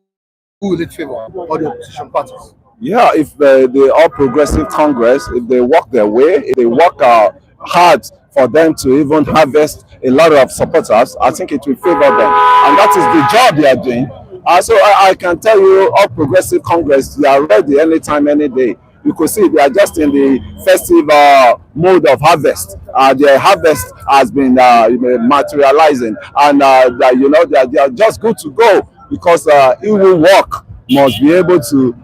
will it favor? All the opposition parties? Yeah, if the All Progressive Congress, if they work their way, if they work hard for them to even harvest a lot of supporters, I think it will favor them. And that is the job they are doing. So I can tell you, All Progressive Congress, they are ready anytime, any day. You could see they are just in the festive mode of harvest. Their harvest has been materializing, and they are just good to go, because it will work must be able to,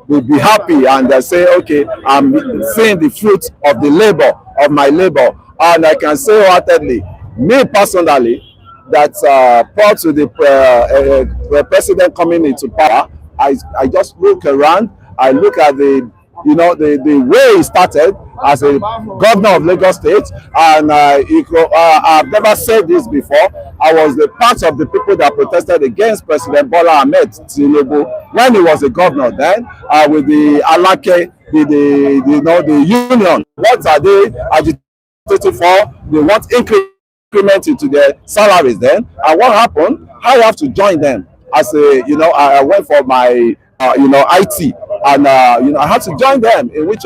will be happy and say, okay, I'm seeing the fruit of the labor, of my labor. And I can say wholeheartedly, me personally, that prior to the president coming into power, I just look around, I look at the way he started as a governor of Lagos State, and I've never said this before. I was the part of the people that protested against President Bola Ahmed Tinubu when he was a governor then, with the Alake, the union. What are they agitating for? They want increment into their salaries then. And what happened? I have to join them as a, I went for my, IT, and I had to join them, in which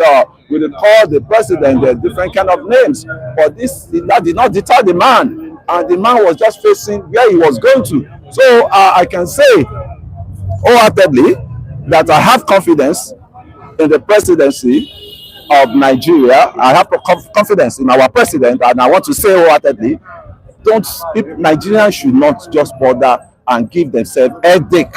we would call the president different kind of names. But that did not deter the man, and the man was just facing where he was going to. So I can say wholeheartedly that I have confidence in the presidency of Nigeria. I have confidence in our president, and I want to say wholeheartedly, Nigerians should not just bother and give themselves headache.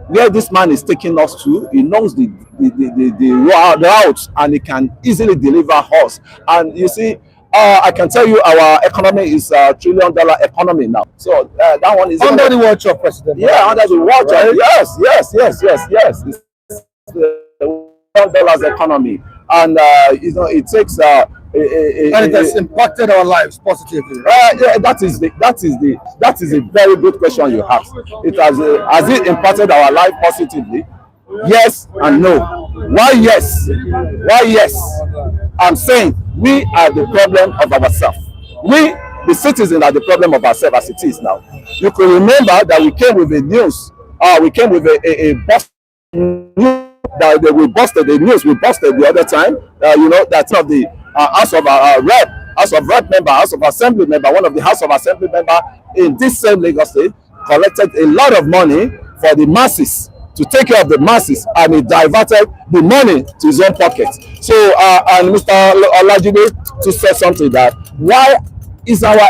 Where this man is taking us to, he knows the route, and he can easily deliver us. And you see, I can tell you our economy is a $1 trillion economy now. So that one is under the watch of President. Yeah, under the watch. Right? Yes. It's the $1 trillion economy, and it takes and it has impacted our lives positively. Yeah, that is a very good question you asked. It has it impacted our life positively? Yes and no. Why yes? I'm saying we are the problem of ourselves. We, the citizens, are the problem of ourselves as it is now. You can remember that we came with a news. We came with a bust that we busted the news. We busted the other time. That's of the House of Rep member, House of Assembly member, one of the House of Assembly member in this same Lagos State collected a lot of money for the masses, to take care of the masses, and he diverted the money to his own pocket. So, and Mr. Olajide to say something that why is our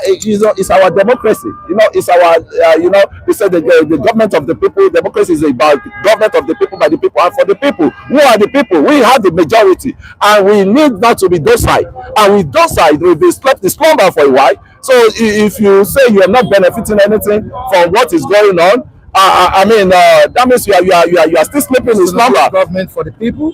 democracy, it's our they said the government of the people. Democracy is about government of the people, by the people, and for the people. Who are the people? We have the majority, and we need not to be docile. And with docile, we'll be slept the slumber for a while. So if you say you are not benefiting anything from what is going on, that means you are still sleeping in slumber. Government for the people.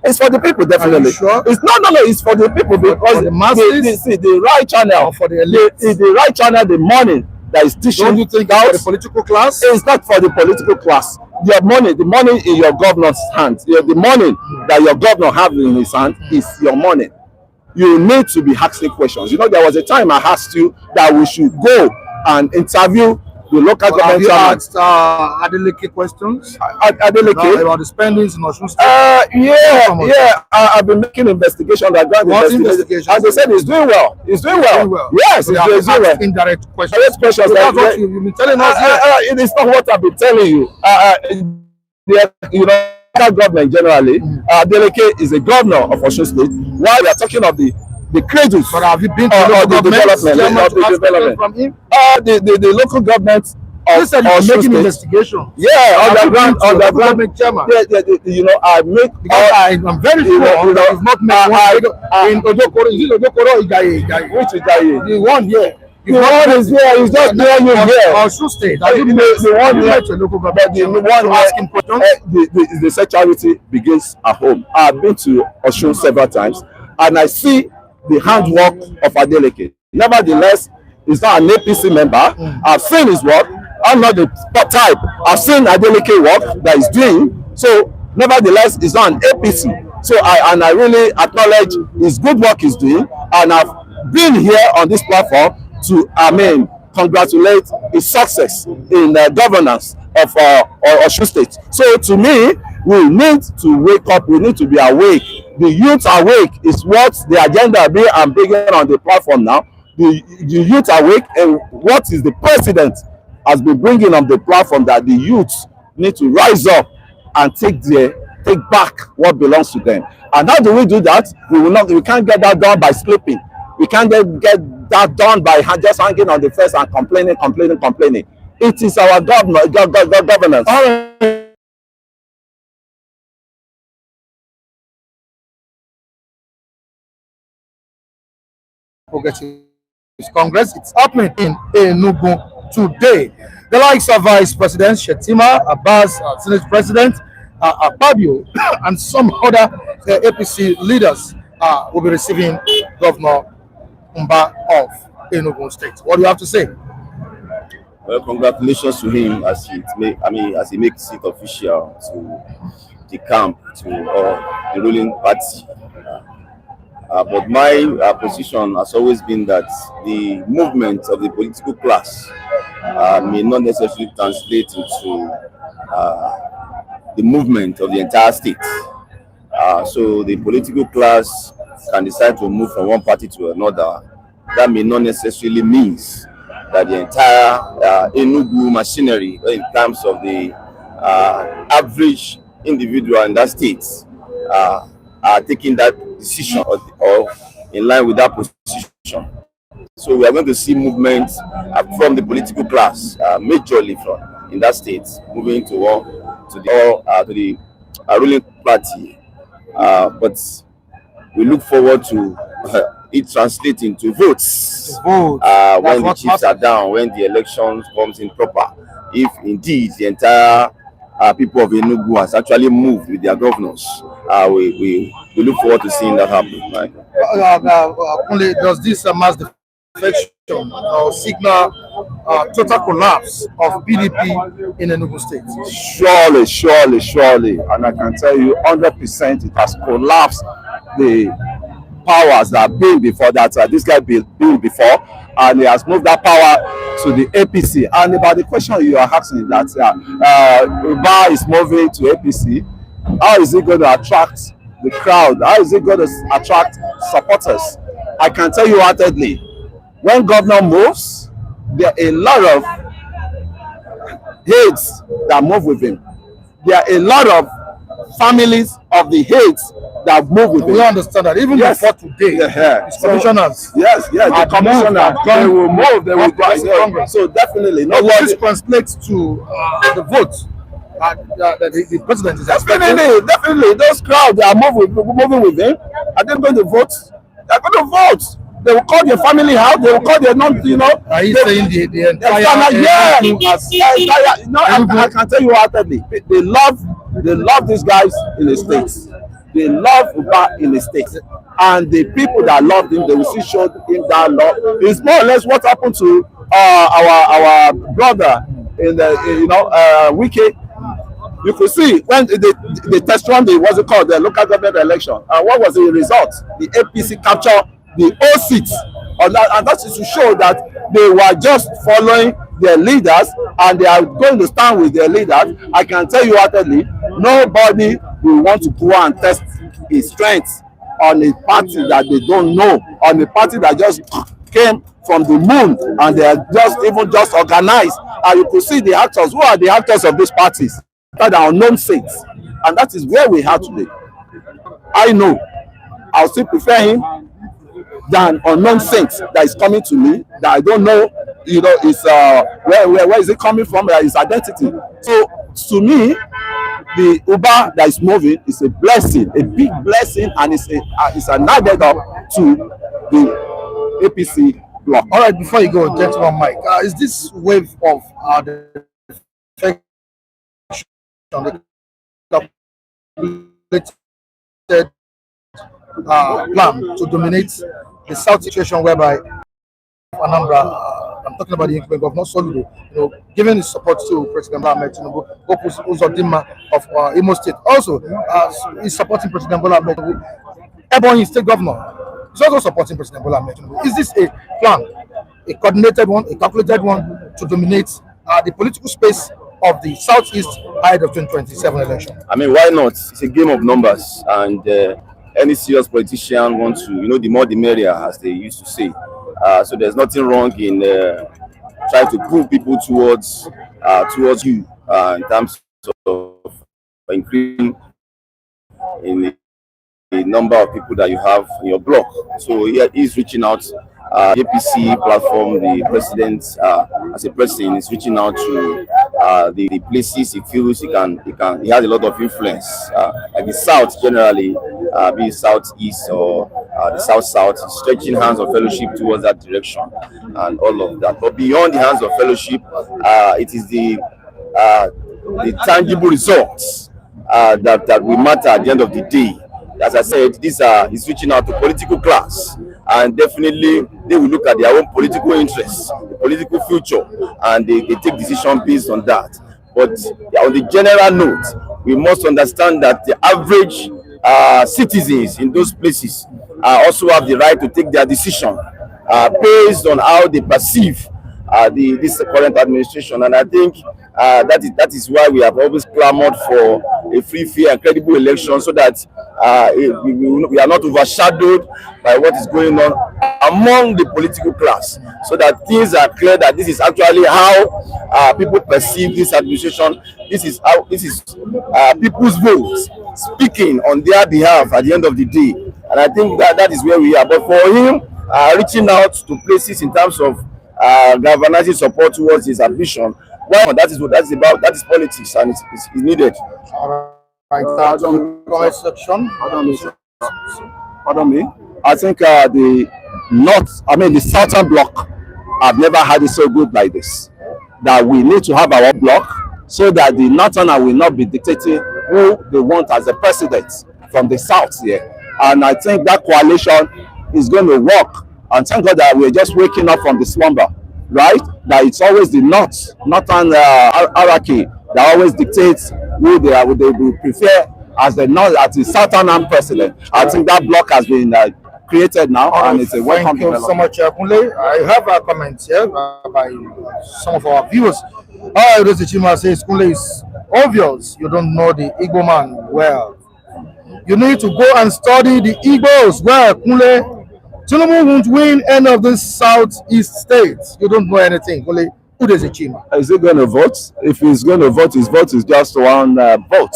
It's for the people, definitely. Are you sure? It's no. It's for the people, because the masses, the right channel or for the elite. The right channel, the money that is dishing Don't you think out. it's for the political class? It's not for the political class. Your money, the money in your governor's hands, the money that your governor has in his hand is your money. You need to be asking questions. You know, there was a time I asked you that we should go and interview the local government. Have you asked Adeleke questions? Adeleke? About the spendings in Osun State? I've been making investigations. Investigation? And they said he's doing well. He's doing well. Yes, so he's doing well. Indirect questions. Direct questions. So that's what you've been telling us here. It is not what I've been telling you. You know, government generally, Adeleke is a governor of Osun State. While we are talking of the cradles, but have you been to the development from him? The local government. You said you're making investigation. Yeah, underground chairman. You know, I make. I'm very sure that you've not made one in Odokoro. Is it Odokoro? Which Ijaye? The one here. The one is here. He's just near you here. Osun State. Have you met the one here? The local government. The one asking questions. They say charity begins at home. I've been to Osun several times, and I see the handwork of Adeleke. Nevertheless, he's not an APC member. I've seen his work. I'm not the type. I've seen Adeleke work that he's doing. So, nevertheless, he's not an APC. So, I really acknowledge his good work he's doing, and I've been here on this platform to, congratulate his success in the governance of Osun State. So, to me, we need to wake up. We need to be awake. The youth awake is what the agenda be I'm bringing on the platform now. The youth awake, and what is the president has been bringing on the platform, that the youth need to rise up and take back what belongs to them. And how do we do that? We can't get that done by sleeping. We can't get that done by just hanging on the fence and complaining. It is our governance. Progressive Congress. It's happening in Enugu today. The likes of Vice President Shettima, Abbas, Senate President Apkabio, and some other APC leaders will be receiving Governor Mbah of Enugu State. What do you have to say? Well, congratulations to him as he makes it official to the camp, to the ruling party. But my position has always been that the movement of the political class may not necessarily translate into the movement of the entire state. So the political class can decide to move from one party to another. That may not necessarily mean that the entire Enugu machinery, in terms of the average individual in that state, are taking that decision or in line with that position. So we are going to see movements from the political class, majorly in that state, moving to the ruling party. But we look forward to it translating to votes when the chips are down, when the election comes in proper. If indeed the entire people of Enugu has actually moved with their governors, we look forward to seeing that happen. Right? Only does this mass defection signal total collapse of PDP in Enugu State? Surely, and I can tell you 100% it has collapsed the powers that have been before that. This guy been before, and he has moved that power to the APC. And about the question you are asking, that Mbah is moving to APC, how is it going to attract the crowd? How is it going to attract supporters? I can tell you heartedly, when governor moves, there are a lot of heads that move with him. There are a lot of families of the heads that move with him. We understand that even before today, commissioners, the commissioners, they will move, they will go. So definitely, this translates to the vote. The president is definitely those crowds that are moving with him. Are they going to vote? They're going to vote. They will call their family out. They will call their Are you saying the entire I can tell you heartedly, they love these guys in the states. They love Mbah in the states. and the people that loved him, they will still show him that love. It's more or less what happened to our brother in the Wiki. You could see when the test run, what's it called, the local government election, and what was the result? The APC captured the whole seats, and that is to show that they were just following their leaders, and they are going to stand with their leaders. I can tell you heartedly, nobody will want to go and test his strength on a party that they don't know, on a party that just came from the moon, and they are just organized. And you could see the actors. Who are the actors of these parties? That are unknown saints, and that is where we are today. I know I'll still prefer him than unknown saints that is coming to me that I don't know, is where is it coming from, his identity. So to me, the Uber that is moving is a blessing, a big blessing, and it's an added up to the APC block. All right, before you go, gentleman Mike, is this wave of the calculated plan to dominate the South situation whereby Anambra, I'm talking about the incumbent governor Soludo, giving his support to President Bola Ahmed Tinubu, Uzodinma of Imo State, also is supporting President Bola Ahmed Tinubu. Ebonyi State governor is also supporting President Bola Ahmed Tinubu. Is this a plan, a coordinated one, a calculated one to dominate the political space of the Southeast ahead of 2027 election? I mean, why not? It's a game of numbers, and any serious politician wants to, the more the merrier, as they used to say. So there's nothing wrong in trying to pull people towards you in terms of increasing in the number of people that you have in your block. So he's reaching out. APC platform, the president, as a president, is reaching out to the places he feels he has a lot of influence, like the South generally, be it Southeast or the South, stretching hands of fellowship towards that direction and all of that. But beyond the hands of fellowship, it is the tangible results that will matter at the end of the day. As I said, he's reaching out to political class, and definitely they will look at their own political interests, the political future, and they take decisions based on that. But on the general note, we must understand that the average citizens in those places also have the right to take their decision based on how they perceive this current administration. And I think that is why we have always clamored for a free, fair, and credible election, so that we are not overshadowed by what is going on among the political class, so that things are clear that this is actually how people perceive this administration. This is people's votes speaking on their behalf at the end of the day. And I think that is where we are. But for him, reaching out to places in terms of galvanizing support towards his ambition, well, that is what that's about. That is politics, and it's needed. All right, comment section. Pardon me. I think the Southern bloc have never had it so good like this. That we need to have our bloc, so that the Northerner will not be dictating who they want as the president from the South here. And I think that coalition is going to work. And thank God that we're just waking up from the slumber, right? That it's always the Northern hierarchy that always dictates who they will prefer as the Southern president. I think that block has been created now, and it's a welcome development. Thank you so much, Kunle. I have a comment here by some of our viewers. Recieve says, Kunle, is obvious you don't know the Igbo man well. You need to go and study the Igbos well, Kunle. Tinubu won't win any of these Southeast states. You don't know anything, Kunle. Who is Chima? Is he going to vote? If he's going to vote, his vote is just one vote.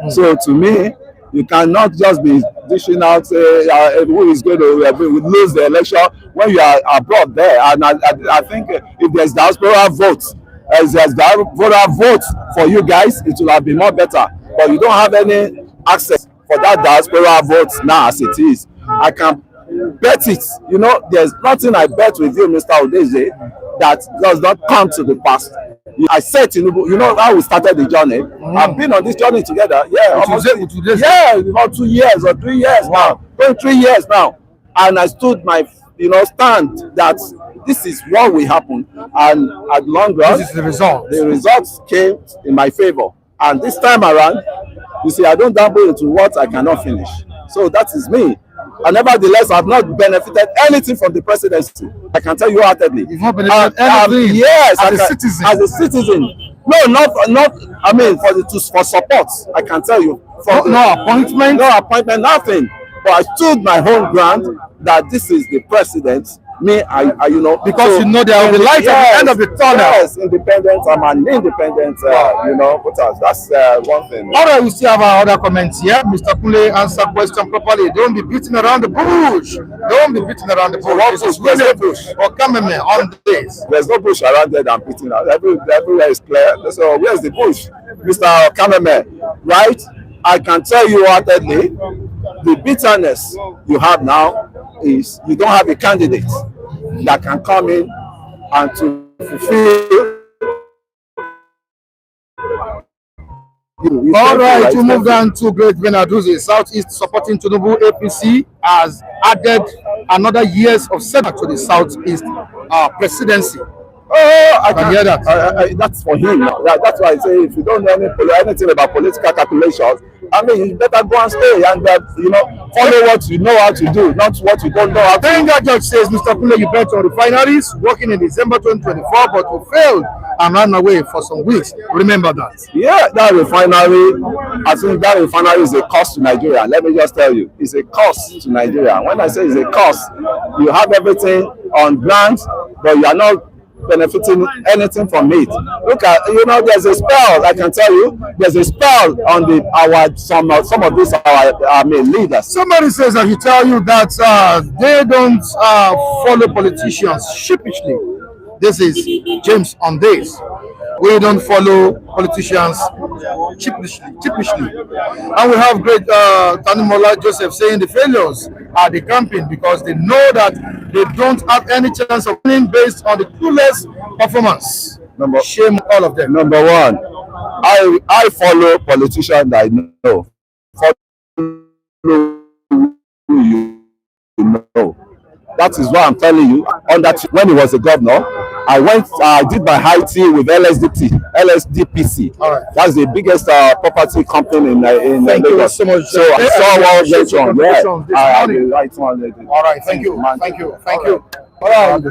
So to me, you cannot just be dishing out who is going to lose the election when you are abroad there. And I think if there's diaspora votes, as there's diaspora votes for you guys, it will have been more better. But you don't have any access for that diaspora votes now as it is. I can bet it. There's nothing I bet with you, Mr. Odeze, that does not come to the past. I said Tinubu, you know how we started the journey. I've been on this journey together. Yeah, almost, yeah, about 2 years or 3 years now. Going 3 years now. And I stood my stand that this is what will happen. And at long run, this is the result. The results came in my favor. And this time around, you see, I don't dabble into what I cannot finish. So that is me. And nevertheless, I have not benefited anything from the presidency. I can tell you heartedly. You've not benefited anything? Yes, as a citizen. As a citizen. No, not. I mean, for support. I can tell you. No appointment. No appointment. Nothing. But I stood my own ground that this is the president. Me, I because so, there will be light at the end of the tunnel. Yes, independent. I'm an independent. Voters. That's one thing. All right, we still have our other comments here. Mr. Kule, answer question properly. Don't be beating around the bush. Don't be beating around the bush. There's no bush. Or come on this. There's no bush around there that I'm beating around. Everywhere is clear. So where's the bush, Mr. Kameme? Right? I can tell you heartedly, the bitterness you have now is you don't have a candidate that can come in and to fulfill. All right, we move down to Great Benaduzi. Southeast supporting Tinubu APC has added another years of setback to the Southeast presidency. Oh, I can hear that. That's for him. That's why I say if you don't know anything about political calculations, I mean, you better go and stay and follow what you know how to do, not what you don't know how to do. Then that judge says, Mr. Kule, you bet on refineries working in December 2024, but we failed and ran away for some weeks. Remember that? Yeah, that refinery, I think that refinery is a cost to Nigeria. Let me just tell you, it's a cost to Nigeria. When I say it's a cost, you have everything on ground, but you are not benefiting anything from it. Look at, there's a spell. I can tell you, there's a spell on some of these leaders. Somebody says that he tell you that they don't follow politicians sheepishly. This is James on this. We don't follow politicians cheapishly. And we have great Tanimola Joseph saying the failures are the campaign because they know that they don't have any chance of winning based on the clueless performance. Shame all of them. Number one, I follow politicians that I know. Follow who you know. That is why I'm telling you. When he was a governor, I did my high tea with LSDPC. All right. That's the biggest property company in Thank you so much. So I saw what went on. Yeah, I the right one. All right. Thank you. Thank you. All right.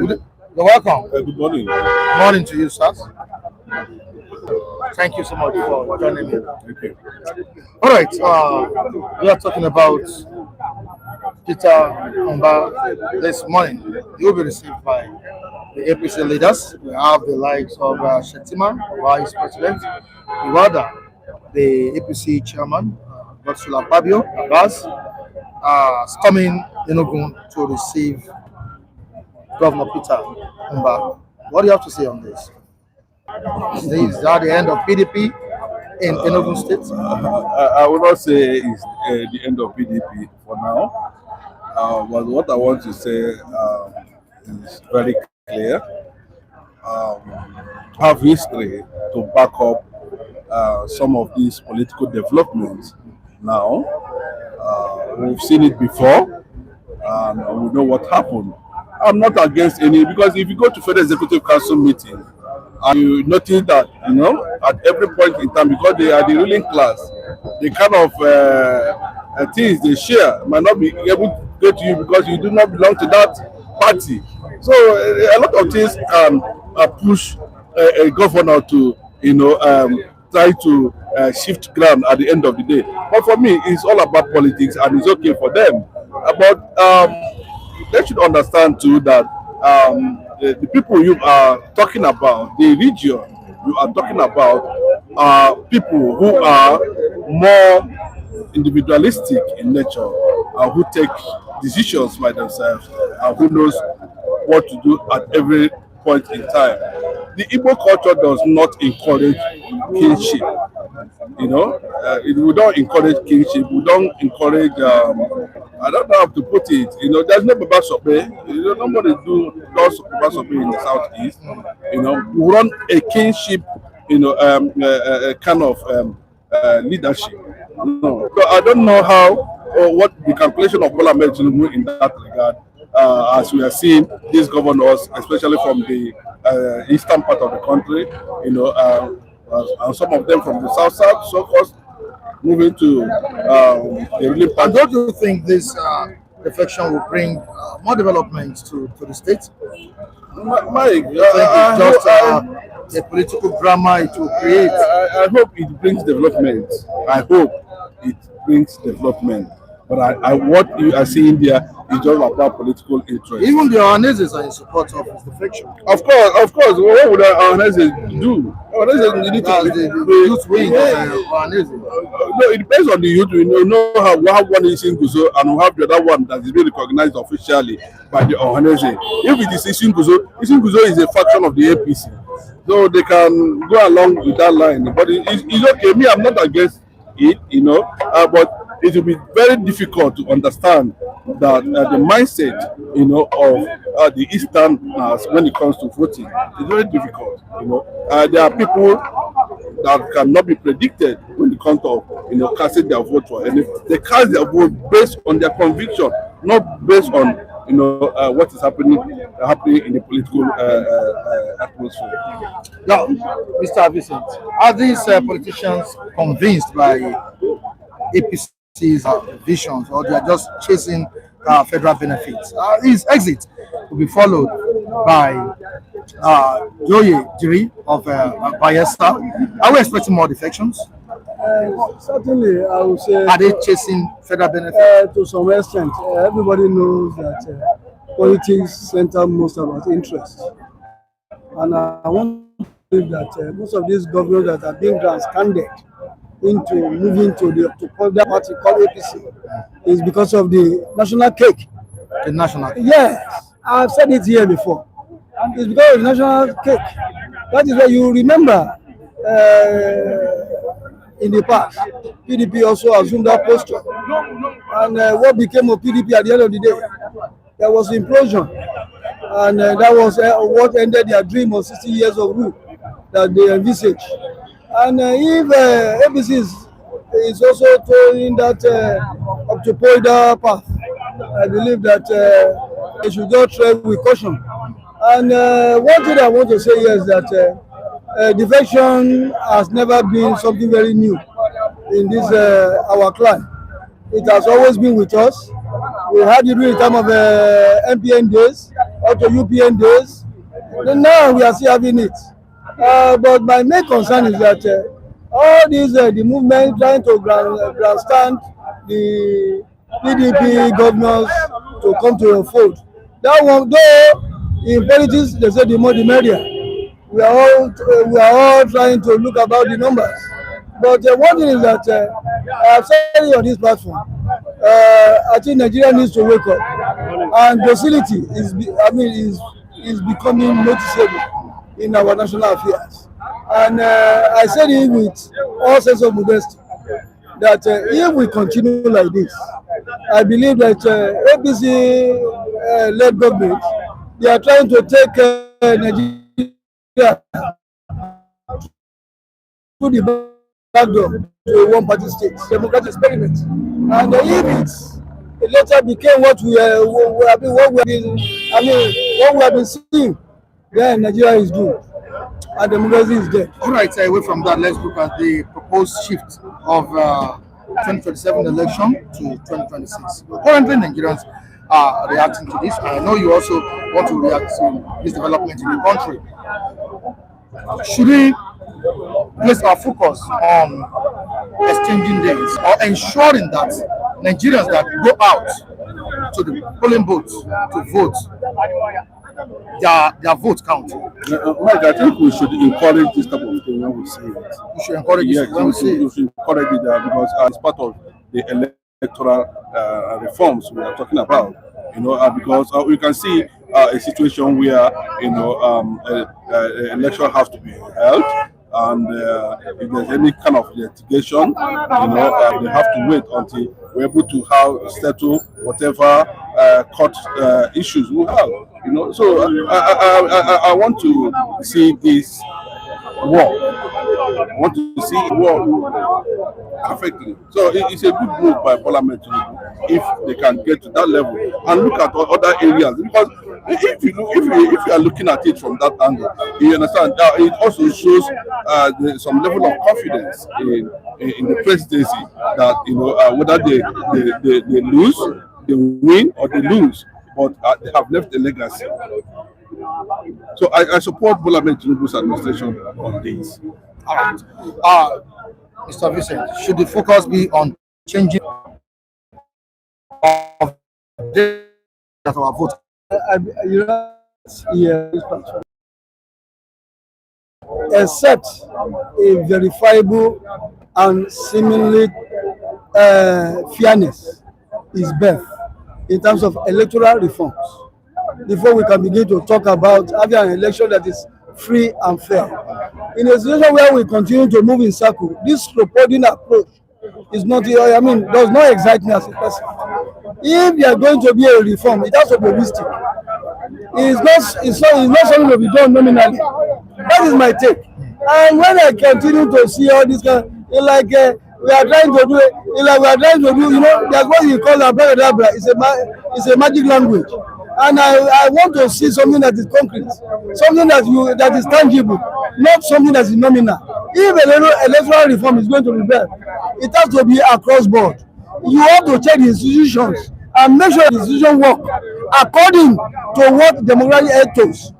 You're welcome. Good morning. Morning to you, sir. Thank you so much for joining me. Okay. All right. We are talking about Peter Mbah this morning. He will be received by the APC leaders. We have the likes of Shettima, Vice President, Yilwatda, the APC chairman, Godswill Akpabio, Abbas, coming Enugu to receive Governor Peter Mbah. What do you have to say on this? Is that the end of PDP in Enugu State? I will not say it's the end of PDP for now. But what I want to say is very clear. Have history to back up some of these political developments now. We've seen it before, and we know what happened. I'm not against any, because if you go to Federal Executive Council meeting, and you notice that, at every point in time, because they are the ruling class, the kind of things they share might not be able to get to you because you do not belong to that party. So a lot of things push a governor to, try to shift ground at the end of the day. But for me, it's all about politics, and it's okay for them. But they should understand too that the people you are talking about, the region you are talking about, are people who are more individualistic in nature, who take decisions by themselves, and who knows what to do at every point in time. The Igbo culture does not encourage kinship. We don't encourage kinship. We don't encourage I don't know how to put it. There's no Baba Sope. Nobody does Baba Sope in the southeast. We run a kinship, kind of leadership. No, so I don't know how or what the calculation of Bola Tinubu in that regard. As we are seeing these governors, especially from the eastern part of the country, and some of them from the south, so course moving to the ruling And party. don't you think this defection will bring more development to the state? Mike, I think it's just a political drama it will create. I hope it brings development. I hope it brings development. But what you are seeing there is just about political interest. Even the Ohanezes are in support of his defection. Of course. What would our do? Ohaneze need That's to the youth wing of Ohaneze. No, it depends on the youth. We know how we have one is Isinguzo and we have the other one that is being recognized officially by the Ohaneze. If it is Isinguzo is a faction of the APC. So they can go along with that line. But it's okay. Me, I'm not against it, but it will be very difficult to understand that the mindset, of the Easterners when it comes to voting. It's very difficult. There are people that cannot be predicted when it comes to, casting their vote for. And they cast their vote based on their conviction, not based on, what is happening in the political atmosphere. Now, Mr. Vincent, are these politicians convinced by APC's visions, or they are just chasing federal benefits? His exit will be followed by Joye Jiri of Bayelsa. Are we expecting more defections? Certainly, I would say. Are they chasing federal benefits? To some extent, everybody knows that politics center most of our interest, and I want to believe that most of these governors that are being grandstanded into moving to the other party called APC is because of the national cake. The national cake. Yes, I've said it here before. It's because of the national cake. That is why you remember in the past, PDP also assumed that posture. And what became of PDP at the end of the day? There was implosion. And that was what ended their dream of 60 years of rule that they envisaged. And if APC is also towing that octopoidal path, I believe that they should just tread with caution. And one thing I want to say here is that defection has never been something very new in this our clan. It has always been with us. We had it during the time of MPN days, up to UPN days. And now we are still having it. But my main concern is that all these the movement trying to grandstand the PDP governors to come to a fold. That one, though in politics they say the more the merrier. We are all trying to look about the numbers. But one thing is that I have said it on this platform. I think Nigeria needs to wake up, and docility is becoming noticeable in our national affairs. And I said it with all sense of modesty that if we continue like this, I believe that APC-led government, they are trying to take Nigeria to the back door to a one-party state, democratic experiment. And if it later became what we have been seeing, then Nigeria is doomed and democracy is dead. All right, away from that, let's look at the proposed shift of 2027 election to 2026. Currently, Nigerians are reacting to this. I know you also want to react to this development in the country. Should we place our focus on exchanging days or ensuring that Nigerians that go out to the polling booths to vote, their vote count? Mike, I think we should encourage this type of thing when we say it. We should encourage Yes, it when we say we it. should encourage it because as part of the electoral reforms we are talking about, because we can see a situation where election has to be held, and if there's any kind of litigation, they have to wait until we're able to settle whatever court issues we have. So I want to see this work. I want to see it work perfectly. So it's a good move by Parliament if they can get to that level and look at other areas. Because if you are looking at it from that angle, you understand that it also shows some level of confidence in the presidency that whether they lose, they win, or they lose, but they have left a legacy. So I support Bola Ahmed Tinubu's administration on this. All right. Mr. Vincent, should the focus be on changing of that our vote? Except a verifiable and seemingly fairness is best in terms of electoral reforms, before we can begin to talk about having an election that is free and fair. In a situation where we continue to move in circle, this proposing approach is not, does not excite me as a person. If there are going to be a reform, it has to be holistic. It's not something to be done nominally. That is my take. And when I continue to see all this kind, we are trying to do it, that's what you call Apkabio. It's a magic language. And I want to see something that is concrete, something that is tangible, not something that is nominal. If electoral reform is going to be there, it has to be across board. You have to check the institutions and make sure the institutions work according to what democratic ethos.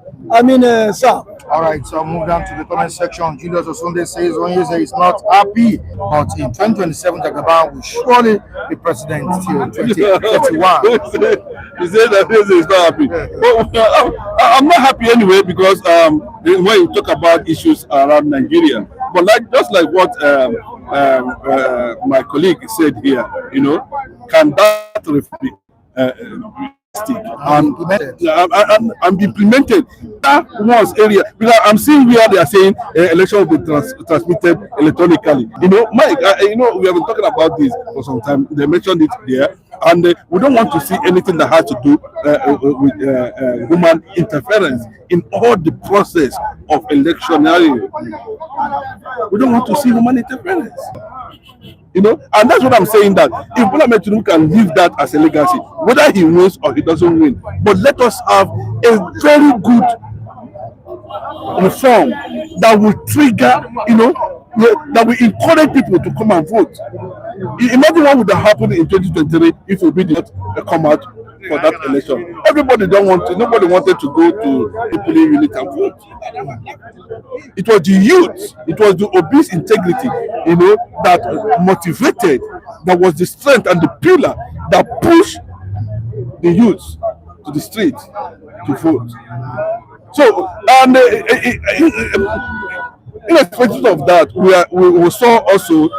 Sir. All right, so I'll move down to the comment section. Julius Osunde says Onyeze is not happy, but in 2027, Jagaban will surely be president till 2031. He said that Onyeze is not happy. I'm not happy anyway, because when you talk about issues around Nigeria, but just like what my colleague said here, can that be and implemented that one's area, because I'm seeing where they are saying election will be transmitted electronically. Mike, we have been talking about this for some time. They mentioned it there, and we don't want to see anything that has to do with human interference in all the process of electioneering. We don't want to see human interference. And that's what I'm saying, that if Bola Ahmed Tinubu can leave that as a legacy, whether he wins or he doesn't win, but let us have a very good reform that will trigger, that will encourage people to come and vote. Imagine what would have happened in 2023 if we did not come out for that election. Nobody wanted to go to the polling unit and vote. It was the youth, it was the obese integrity, that motivated, that was the strength and the pillar that pushed the youth to the street to vote. So, and irrespective of that, we saw also,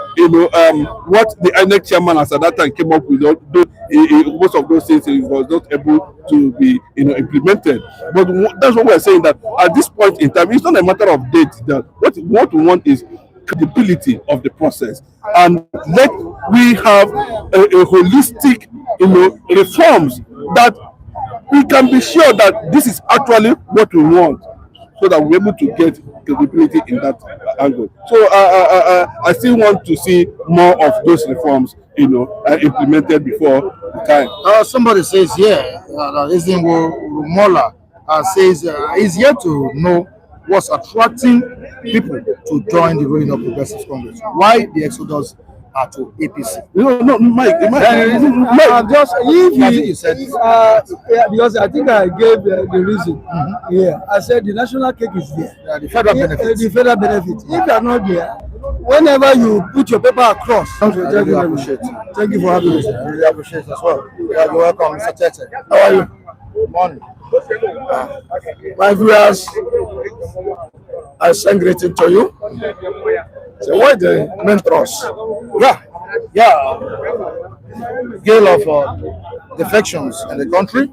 what the INEC chairman at that time came up with. Most of those things he was not able to be, implemented. But that's what we're saying, that at this point in time, it's not a matter of date. That what we want is credibility of the process, and let we have a holistic, reforms that we can be sure that this is actually what we want, so that we're able to get credibility in that angle. So I still want to see more of those reforms, implemented before the time. Somebody says here, Rumola says he's yet to know what's attracting people to join the ruling of Progressive Congress. Why the exodus to APC? No, Mike. Just if you said, because I think I gave the reason. Yeah, I said the national cake is there. The federal benefit. The federal benefit. If you are not there, whenever you put your paper across, thank you. Appreciate it. Thank you for having me. I really appreciate it as well. You're welcome, Mr. Tete. How are you? Good morning. My viewers, I send greeting to you. So why the main thrust? Yeah. Gale of defections in the country.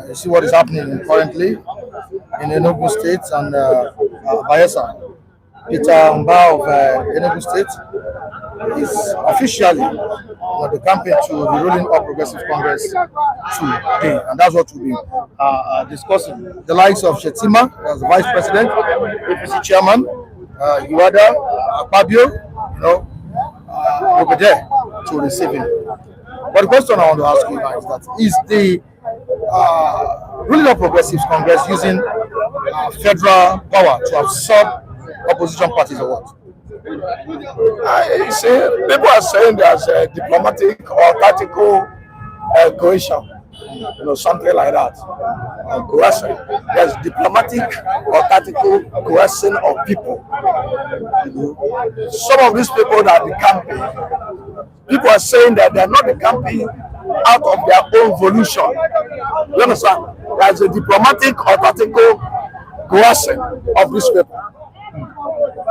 You see what is happening currently in Enugu State and Bayelsa. Mbah of Enugu State is officially on the campaign to the ruling All Progressive Congress today, and that's what we'll be discussing. The likes of Shettima as the Vice President, APC Chairman, Yilwatda, Apkabio, will be there to receive him. But the question I want to ask you now is the ruling All Progressives Congress using federal power to absorb opposition parties or what? You see, people are saying there's a diplomatic or tactical coercion, something like that. Coercion. There's diplomatic or tactical coercion of people. Some of these people that are camping, people are saying that they're not camping out of their own volition. You understand? There's a diplomatic or tactical coercion of these people.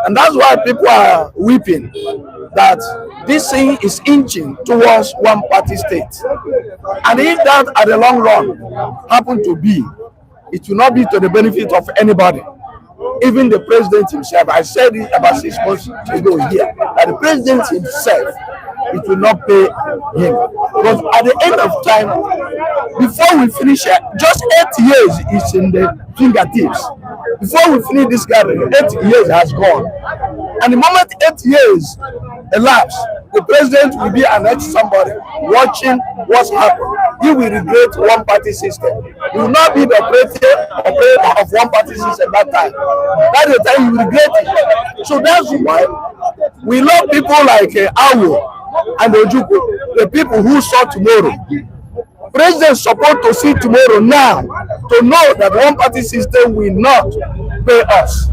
And that's why people are weeping that this thing is inching towards one party state. And if that at the long run happen to be, it will not be to the benefit of anybody. Even the president himself, I said it about 6 months ago here, that the president himself, it will not pay him. Because at the end of time, before we finish, just 8 years is in the fingertips. Before we finish this gathering, 8 years has gone. And the moment 8 years elapse, the president will be an ex-somebody watching what's happened. He will regret one-party system. He will not be the operator of one-party system that time. That's the time he will regret it. So that's why we love people like Awo and Ojukwu, the people who saw tomorrow. President supposed to see tomorrow now to know that one-party system will not pay us.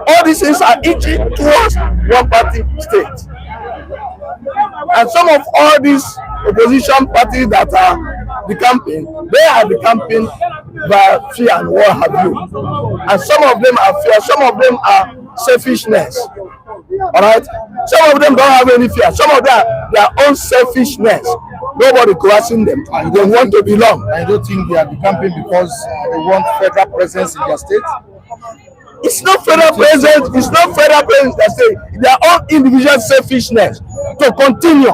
All these things are itching towards one-party state. And some of all these opposition parties that are the campaign, they are the campaign by fear and what have you. And some of them are fear, some of them are selfishness. All right? Some of them don't have any fear. Some of them are their own selfishness. Nobody coercing them. And they want to belong. I don't think they are the campaign because they want federal presence in their state. It's not federal presence. It's not federal presence that say their own individual selfishness to continue.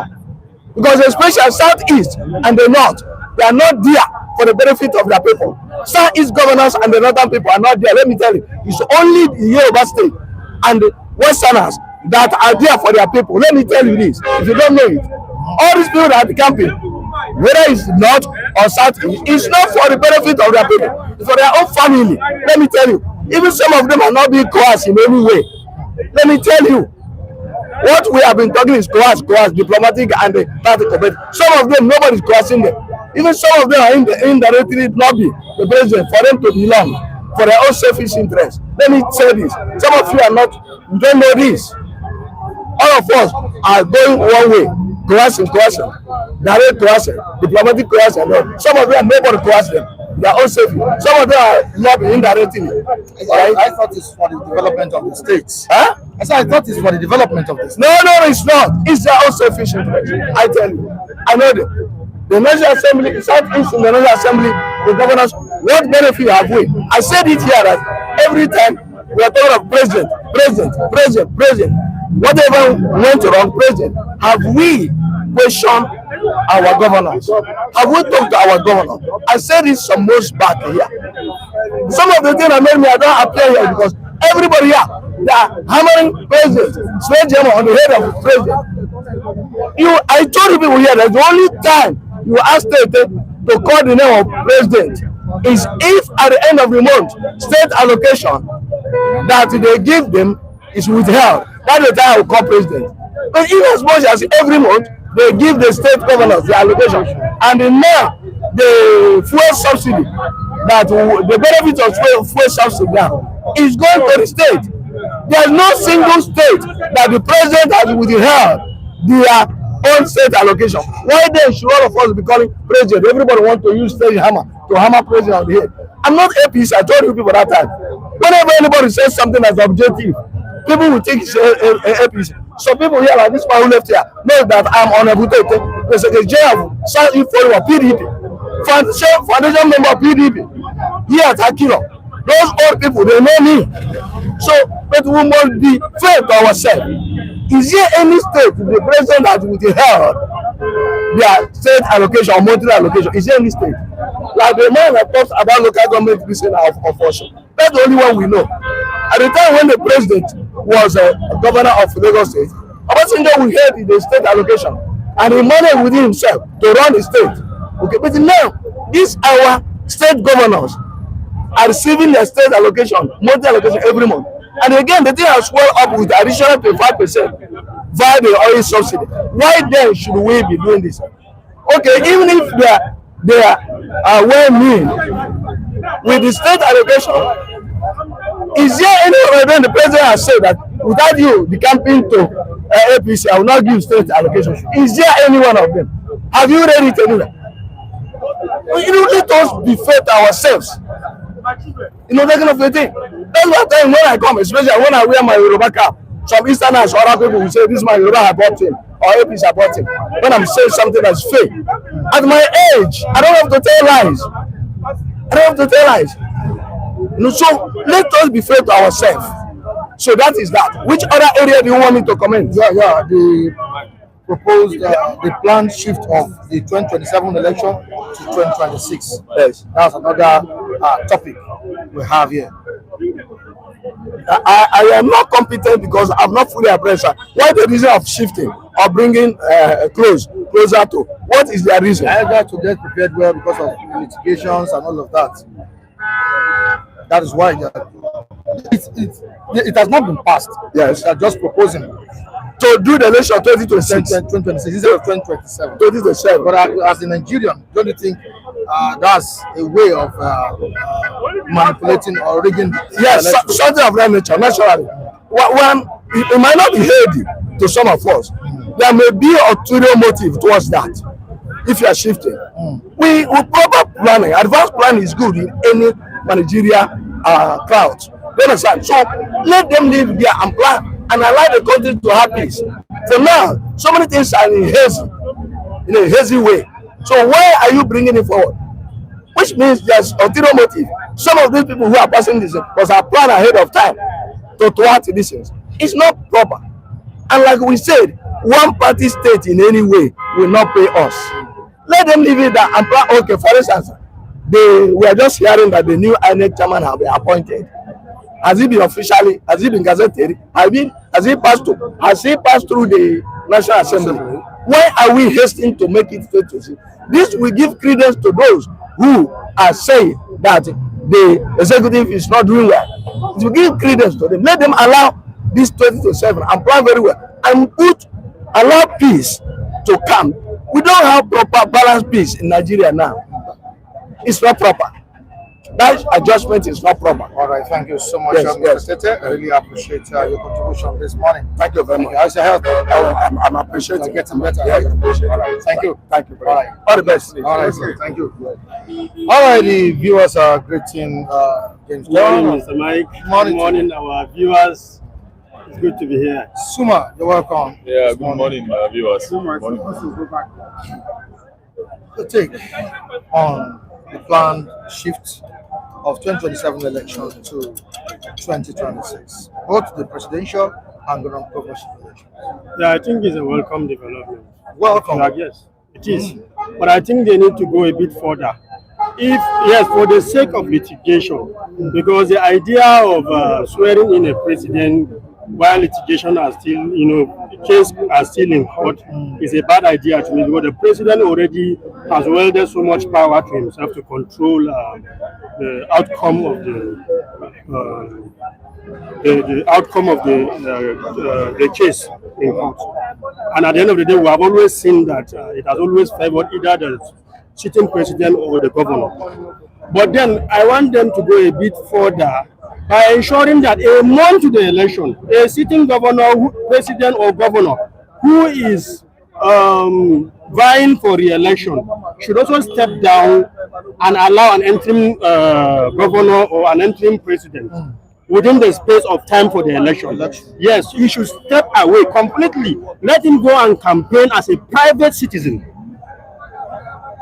Because especially Southeast and the North, they are not there for the benefit of their people. Southeast governors and the Northern people are not there. Let me tell you, it's only the Yoruba State and the Westerners that are there for their people. Let me tell you this, if you don't know it. All these people that are camping, whether it's North or Southeast, it's not for the benefit of their people. It's for their own family. Let me tell you, even some of them are not being coerced in any way. Let me tell you, what we have been talking is coerced, diplomatic and tactical. But some of them, nobody's coercing them. Even some of them are indirectly lobby the president for them to belong, for their own selfish interest. Let me say this. Some of you are not, you don't know this. All of us are going one way. Coercion, direct coercion, diplomatic coercion. Some of them, nobody coerce them. They are all safe. Some of them are lobbying indirectly. Right? I thought it's for the development of the states. Huh? I thought it's for the development of the states. No, it's not. It's their own selfish interest. I tell you. I know them. The National Assembly, Southeast in the National Assembly, the governors, what benefit have we? I said it here that every time we are talking of president. Whatever went wrong, president, have we questioned our governors? Have we talked to our governor? I said this some months back here. Some of the things that made me I don't appear here because everybody here, they are hammering president, sledgehammer on the head of the president. I told you people here that the only time you ask state to call the name of president is if at the end of the month, state allocation that they give them is withheld. That's the time I will call president. But in as much as every month, they give the state governors the allocation. And now, the fuel subsidy, that the benefit of fuel subsidy now, is going to the state. There's no single state that the president has withheld their own state allocation. Why then should all of us be calling president? Everybody want to use state hammer to hammer president on the head. I'm not APC, I told you people that time. Whenever anybody says something that's objective, people will think it's APC. So people here, like this man who left here, know that I'm honorable. The Secretary of Southeast follower PDP, foundation member PDP, here at Akiro. Those old people, they know me. So, but we must be fair to ourselves. Is there any state the president has withheld their state allocation or monthly allocation? Is there any state? Like the man that talks about local government precinct of Osho. That's the only one we know. At the time when the president was a governor of Lagos State, Obasanjo withheld the state allocation and he managed within himself to run the state. Okay, but now these our state governors are receiving their state allocation, monthly allocation every month. And again, the thing has swelled up with additional 25% via the oil subsidy. Why then should we be doing this? Okay, even if they are well-meaning with the state allocation, is there any then the president has said that without you, the campaign to APC, I will not give state allocation. Is there any one of them? Have you read it anywhere? You know, let us be fair to ourselves. You know, that kind of a thing. That's what time when I come, especially when I wear my Yoruba cap, some Easterners or other people will say, this man Yoruba have bought him, or APC have bought him. When I'm saying something that's fake. At my age, I don't have to tell lies. I don't have to tell lies. You know, so let us be fair to ourselves. So that is that. Which other area do you want me to comment? Yeah, the proposed, the planned shift of the 2027 election to 2026. Yes. That's another topic we have here. I am not competent because I'm not fully abreast. Why the reason of shifting or bringing closer to? What is their reason? I got to get prepared well because of litigations and all of that. That is why it has not been passed. Yes. They are just proposing to do the election 2026. 2026 instead of 2027. 2027. But as a Nigerian, don't you think that's a way of manipulating or rigging? Yes, something of that nature, naturally. When it might not be healthy to some of us, there may be an ulterior motive towards that. If you are shifting, with proper planning, advanced planning is good in any managerial crowd. You understand? So let them live there and plan and allow the country to have peace. For now, so many things are in a hazy way. So why are you bringing it forward? Which means there's ulterior motive. Some of these people who are passing this was a plan ahead of time to thwart this. It's not proper. And like we said, one party state in any way will not pay us. Let them leave it there and plan. Okay, for instance, we are just hearing that the new INEC chairman have been appointed. Has he been officially? Has he been gazetted? Has he passed through the National Assembly? Why are we hastening to make it status? This will give credence to those who are saying that the executive is not doing well. It will give credence to them. Let them allow this 2027 and plan very well and allow peace to come. We don't have proper balanced peace in Nigeria now. It's not proper. That adjustment is not proper. All right, thank you so much, Yes. Mr. State. I really appreciate your contribution this morning. Thank you very much. How's your health? I'm appreciating. Getting better. Yeah, All right, thank you. Thank you. All right. All the best. All right, sir. Thank you. All right, the viewers are greeting James. Good morning, Mr. Mike. Morning. Good morning, our viewers. It's good to be here. Suma, you're welcome. Yeah, good morning, viewers. Good morning. The take on the planned shift of 2027 election to 2026, both the presidential and the governorship elections. Yeah, I think it's a welcome development. Welcome. Yes, it is. But I think they need to go a bit further. Yes, for the sake of litigation, because the idea of swearing in a president while litigation are still, the case are still in court is a bad idea to me, because the president already has wielded so much power to himself to control the outcome of the case in court. And at the end of the day, we have always seen that it has always favored either the sitting president or the governor. But then I want them to go a bit further by ensuring that a month to the election, a sitting governor, president or governor who is vying for re-election should also step down and allow an interim governor or an interim president within the space of time for the election. Yes, he should step away completely. Let him go and campaign as a private citizen.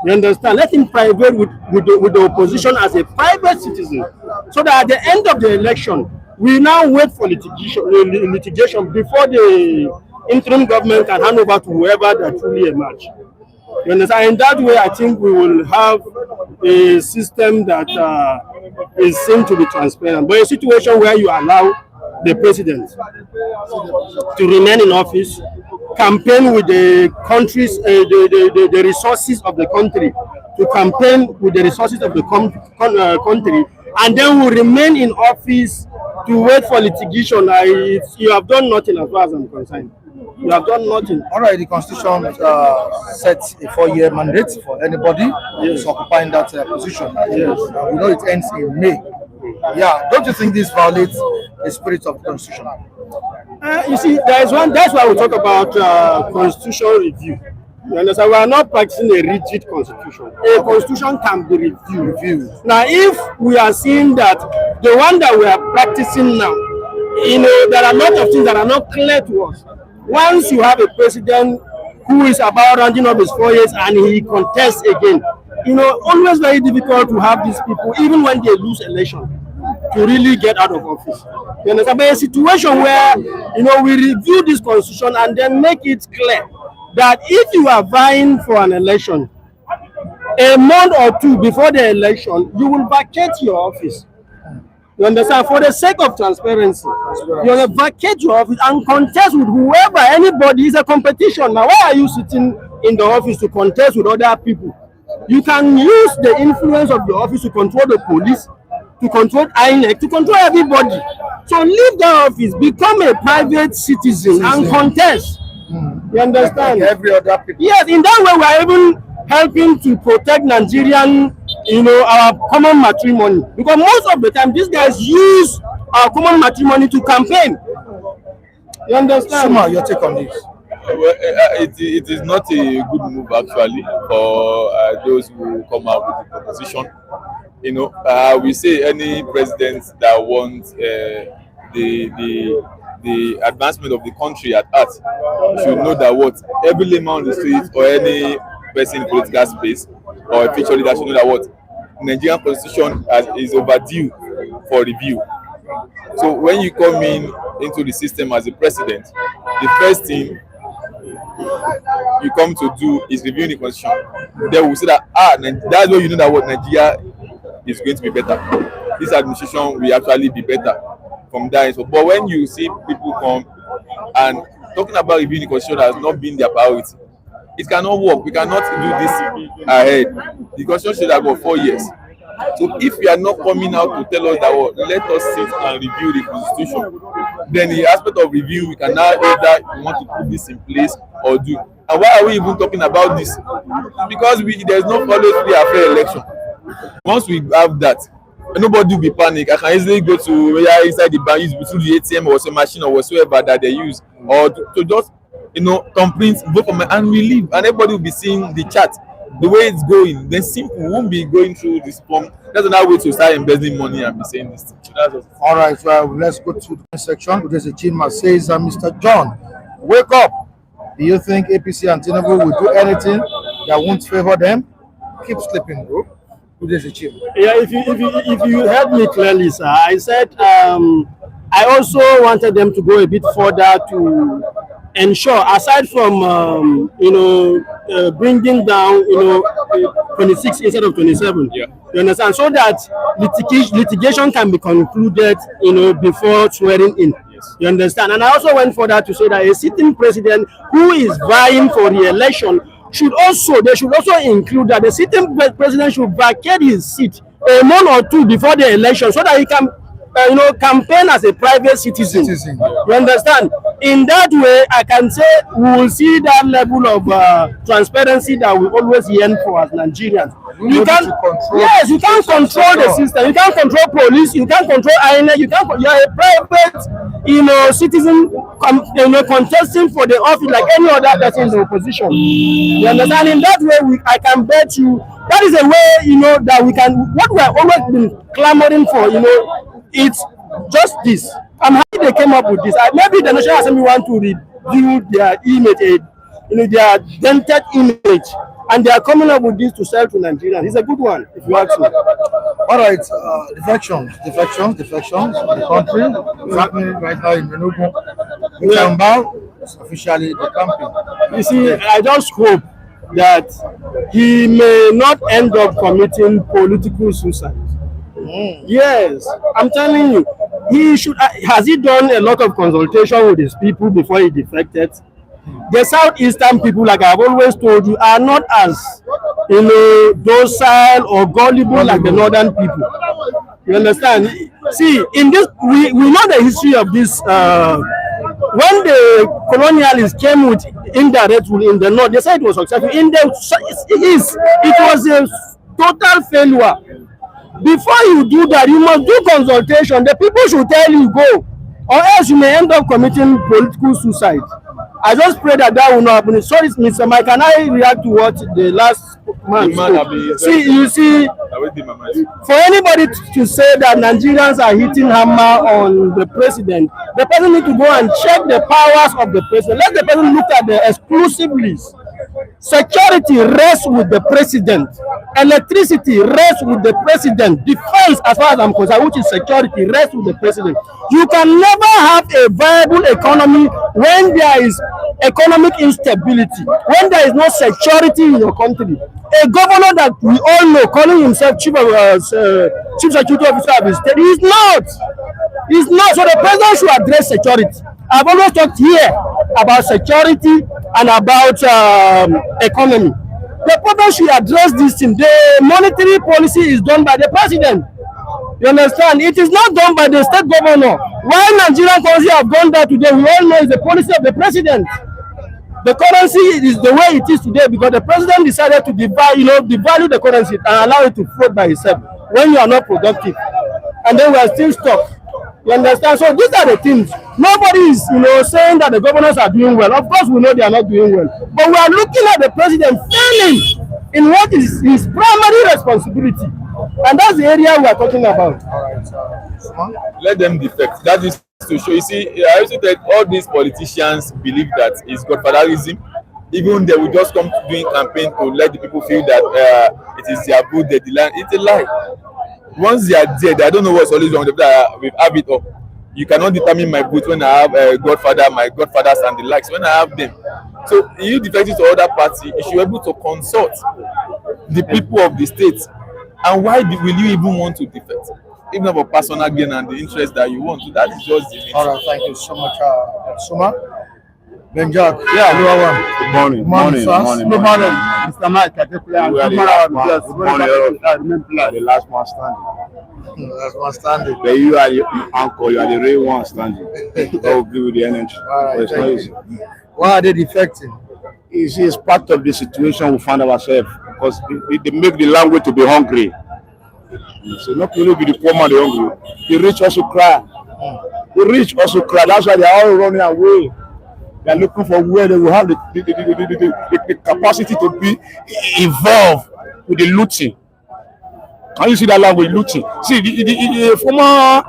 You understand? Let him private with the opposition as a private citizen, so that at the end of the election, We now wait for litigation before the interim government can hand over to whoever that truly emerge. You understand? In that way, I think we will have a system that is seen to be transparent. But a situation where you allow the president to remain in office, campaign with the country's the resources of the country, to campaign with the resources of the country, and then will remain in office to wait for litigation. You have done nothing as far as I'm concerned. You have done nothing. All right, the constitution sets a 4-year mandate for anybody who's occupying that position. Yes. We know it ends in May. Yeah, don't you think this violates the spirit of the constitution? You see, there is one. That's why we talk about constitutional review. You understand? We are not practicing a rigid constitution. A constitution can be reviewed. Now, if we are seeing that the one that we are practicing now, there are a lot of things that are not clear to us. Once you have a president who is about rounding up his 4 years and he contests again, always very difficult to have these people, even when they lose election, to really get out of office. You understand? But a situation where, we review this constitution and then make it clear that if you are vying for an election, a month or two before the election, you will vacate your office. You understand? For the sake of transparency, you will vacate your office and contest with whoever, anybody. Is a competition. Now, why are you sitting in the office to contest with other people? You can use the influence of your office to control the police, to control INEC, to control everybody. So leave the office, become a private citizen and contest. You understand? Like every other people. Yes, in that way we are even helping to protect Nigerian, our common matrimony. Because most of the time these guys use our common matrimony to campaign. You understand? Suma, your take on this? Well, it is not a good move actually for those who come out with the proposition. We say any president that wants the advancement of the country at heart should know that every layman on the street or any person in political space or a future leader should know that Nigerian constitution is overdue for review. So when you come into the system as a president, the first thing you come to do is reviewing the constitution. Then we say that that's where you know that Nigeria is going to be better. This administration will actually be better from that. But when you see people come and talking about reviewing the constitution has not been their priority, it cannot work. We cannot do this ahead. The constitution should have got 4 years. So if you are not coming out to tell us that let us sit and review the constitution, then the aspect of review we can now either want to put this in place or do. And why are we even talking about this? Because there's no always free and fair election. Once we have that, nobody will be panic. I can easily go to inside the bank, use through the ATM or some machine or whatsoever that they use, or to just complain, vote for me, and we leave, and everybody will be seeing the chart, the way it's going. Then simple, we won't be going through this form. That's another way to start embezzling money and be saying this thing. So that's all right. Well, let's go to the section. There's a Chima says, Mr. John, wake up. Do you think APC and Tinubu will do anything that won't favor them? Keep sleeping, bro. Yeah, if you heard me clearly, sir, I said I also wanted them to go a bit further to ensure, aside from bringing down 26 instead of 27. Yeah. You understand? So that litigation can be concluded before swearing in. Yes. You understand? And I also went further to say that a sitting president who is vying for re-election they should also include that the sitting president should vacate his seat a month or two before the election so that he can campaign as a private citizen. You understand? In that way, I can say we will see that level of transparency that we always yearn for as Nigerians. You can't control the system. You can't control police. You can't control INEC. You are a private, citizen, contesting for the office like any other person in the opposition. You understand? In that way, I can bet you that is a way, that we can. What we have always been clamoring for, it's just this. I'm happy they came up with this. Maybe the National Assembly want to review their image, their dented image, and they are coming up with this to sell to Nigerians. It's a good one, if you ask me. All right, defections in the country. It's happening right now in Enugu. Mbah is officially the campaign. You see, I just hope that he may not end up committing political suicide. Yes, I'm telling you, he should. Has he done a lot of consultation with his people before he defected? The southeastern people, like I've always told you, are not as docile or gullible like the northern people. You understand? See, in this, we know the history of this. When the colonialists came with indirect rule in the north, they said it was successful. In the east, it was a total failure. Before you do that, you must do consultation. The people should tell you go, or else you may end up committing political suicide. I just pray that will not happen. Sorry, Mr. Mike, can I react to what the last man said? See, you see, for anybody to say that Nigerians are hitting hammer on the president need to go and check the powers of the president. Let the president look at the exclusive list. Security rests with the president. Electricity rests with the president. Defense, as far as I'm concerned, which is security, rests with the president. You can never have a viable economy when there is economic instability, when there is no security in your country. A governor that we all know, calling himself chief security officer of his state, he is not. He's not. So the president should address security. I've always talked here about security and about economy. The president should address this thing. The monetary policy is done by the president. You understand? It is not done by the state governor. Why Nigerian currency have gone down today, we all know is the policy of the president. The currency is the way it is today because the president decided to devalue the currency and allow it to float by itself when you are not productive. And then we are still stuck. You understand? So these are the things. Nobody is, saying that the governors are doing well. Of course, we know they are not doing well. But we are looking at the president failing in what is his primary responsibility. And that's the area we are talking about. All right, let them defect. That is to show. You see, I also think all these politicians believe that it's godfatherism. Even they will just come to doing campaign to let the people feel that it is their good, the land. It's a lie. Once they are dead, I don't know what's always wrong with that. We have it up. You cannot determine my vote when I have a godfather, my godfathers, and the likes. When I have them, so you defect it to other party, you should be able to consult the people of the state. And why will you even want to defect? Even about personal gain and the interest that you want. So that is just the limit. all right. Thank you so much, Suma. Benjak. Yeah. Good Morning. Good morning. Mr. Mike, The last one standing. That's one standing. But you are your uncle, you are the real one standing. That will give you the energy. All right, thank you. Why are they defecting? It's part of the situation we find ourselves because they make the language to be hungry. So not only be the poor man the hungry, the rich also cry. The rich also cry. That's why they are all running away. They are looking for where they will have the capacity to be involved with the looting. Can you see that language, looting? See, the former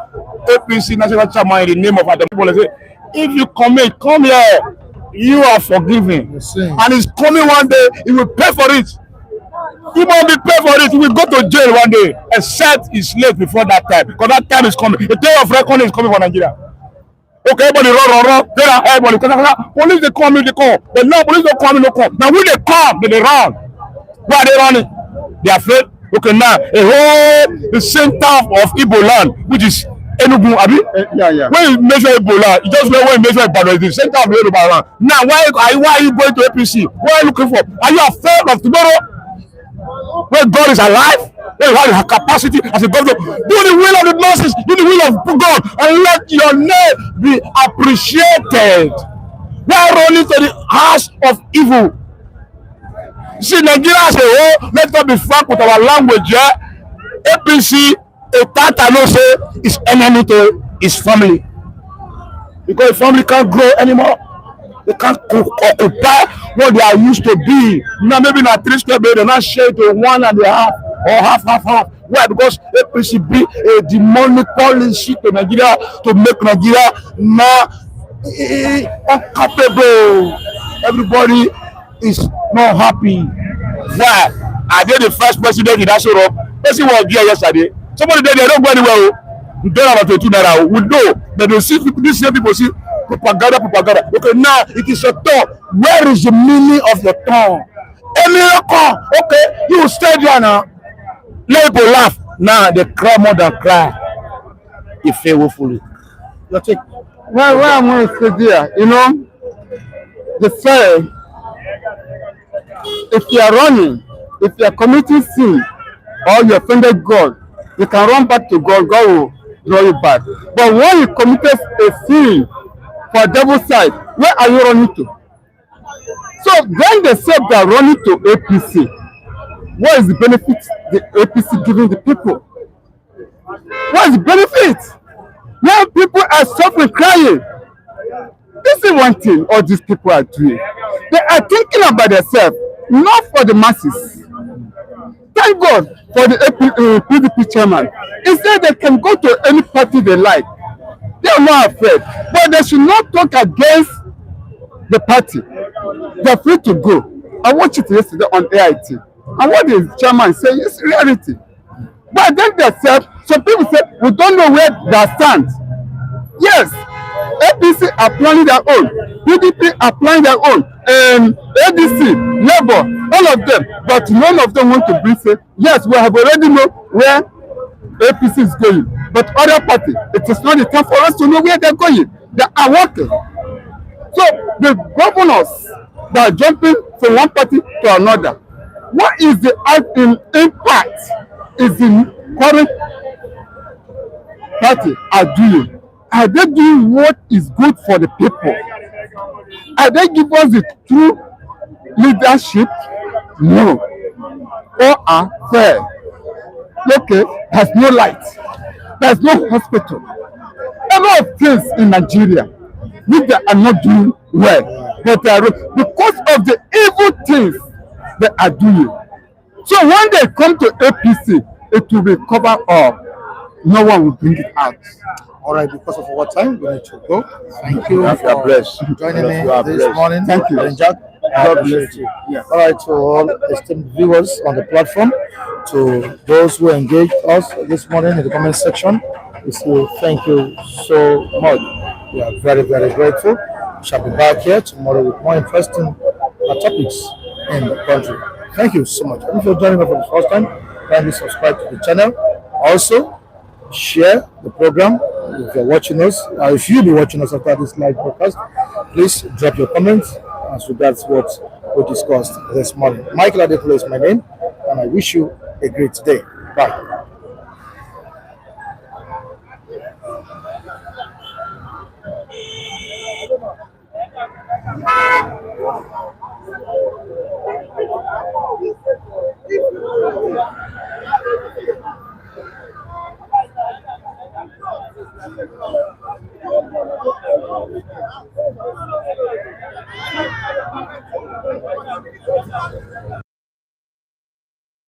APC National Chairman in the name of Adam, say, if you come here, you are forgiven. And he's coming one day, he will pay for it. He won't be paid for it. He will go to jail one day, except he's late before that time. Because that time is coming. The day of reckoning is coming for Nigeria. Okay, everybody run. Everybody, police they come, they come. But now police don't come, they don't come. Now when they come, they run. Why are they running? They are afraid. Okay, now the center of Igbo land, which is Enugu, Abi? Yeah. When you measure Ebola, you just know when you measure Ibadan, it's the center of the Yoruba land. Now, why are you going to APC? What are you looking for? Are you afraid of tomorrow? When God is alive, when you have the capacity as a governor, do the will of the masses, do the will of God, and let your name be appreciated. Why running to the house of evil? See, Nigeria as a whole, let us be frank with our language. APC, a tata no say, is enemy to his family. Because the family can't grow anymore. They can't occupy what they are used to be. Now, maybe not 3 square meter, they're not share to 1.5 or half. Why? Because APC be a demonic policy to Nigeria to make Nigeria now incapable. Everybody is not happy. Why? I did the first president in that show up. Person was there yesterday. Somebody there, they don't go anywhere. We don't have to do that. We know, but they see people, these same people see propaganda. Okay, now it is your turn. Where is the meaning of your tongue? A miracle. Okay, you stay there now. Let people laugh. Now they cry more than cry. If they will fully. Well, I'm going to say there, you know, the say, if you are running, if you are committing sin, or you offended God, you can run back to God. God will draw you back. But when you committed a sin for devil's side, where are you running to? So when they say they are running to APC, what is the benefit the APC giving the people? What is the benefit? Now people are suffering, crying. This is one thing all these people are doing. They are thinking about themselves, not for the masses. Thank God for the PDP chairman. He said they can go to any party they like. They are not afraid. But they should not talk against the party. They are free to go. I watched it yesterday on AIT. And what the chairman said is reality. But then they said, some people said, we don't know where they stand. Yes, APC are planning their own, PDP are planning their own, ADC, Labour, all of them. But none of them want to bring say, yes, we have already know where APC is going. But other party, it is not the time for us to know where they're going. They are working. So the governors that are jumping from one party to another, what is the impact is the current party are doing? Are they doing what is good for the people? Are they giving us the true leadership? No. Or are fair? Okay, there's no light. There's no hospital. A lot of things in Nigeria which they are not doing well. But they are because of the evil things they are doing. So when they come to APC, it will be covered up. No one will bring it out. All right, because of our time, we need to go. Thank you You for are blessed. joining me You are this blessed. morning. Thank you. And Jack, God bless you. Yes. All right, to all esteemed viewers on the platform, to those who engaged us this morning in the comment section, we say thank you so much. We are very, very grateful. We shall be back here tomorrow with more interesting topics in the country. Thank you so much. And if you're joining us for the first time, kindly subscribe to the channel. Also, share the program if you're watching us. If you'll be watching us after this live broadcast, please drop your comments as regards what we discussed this morning. Michael Adekunle is my name, and I wish you a great day. Bye.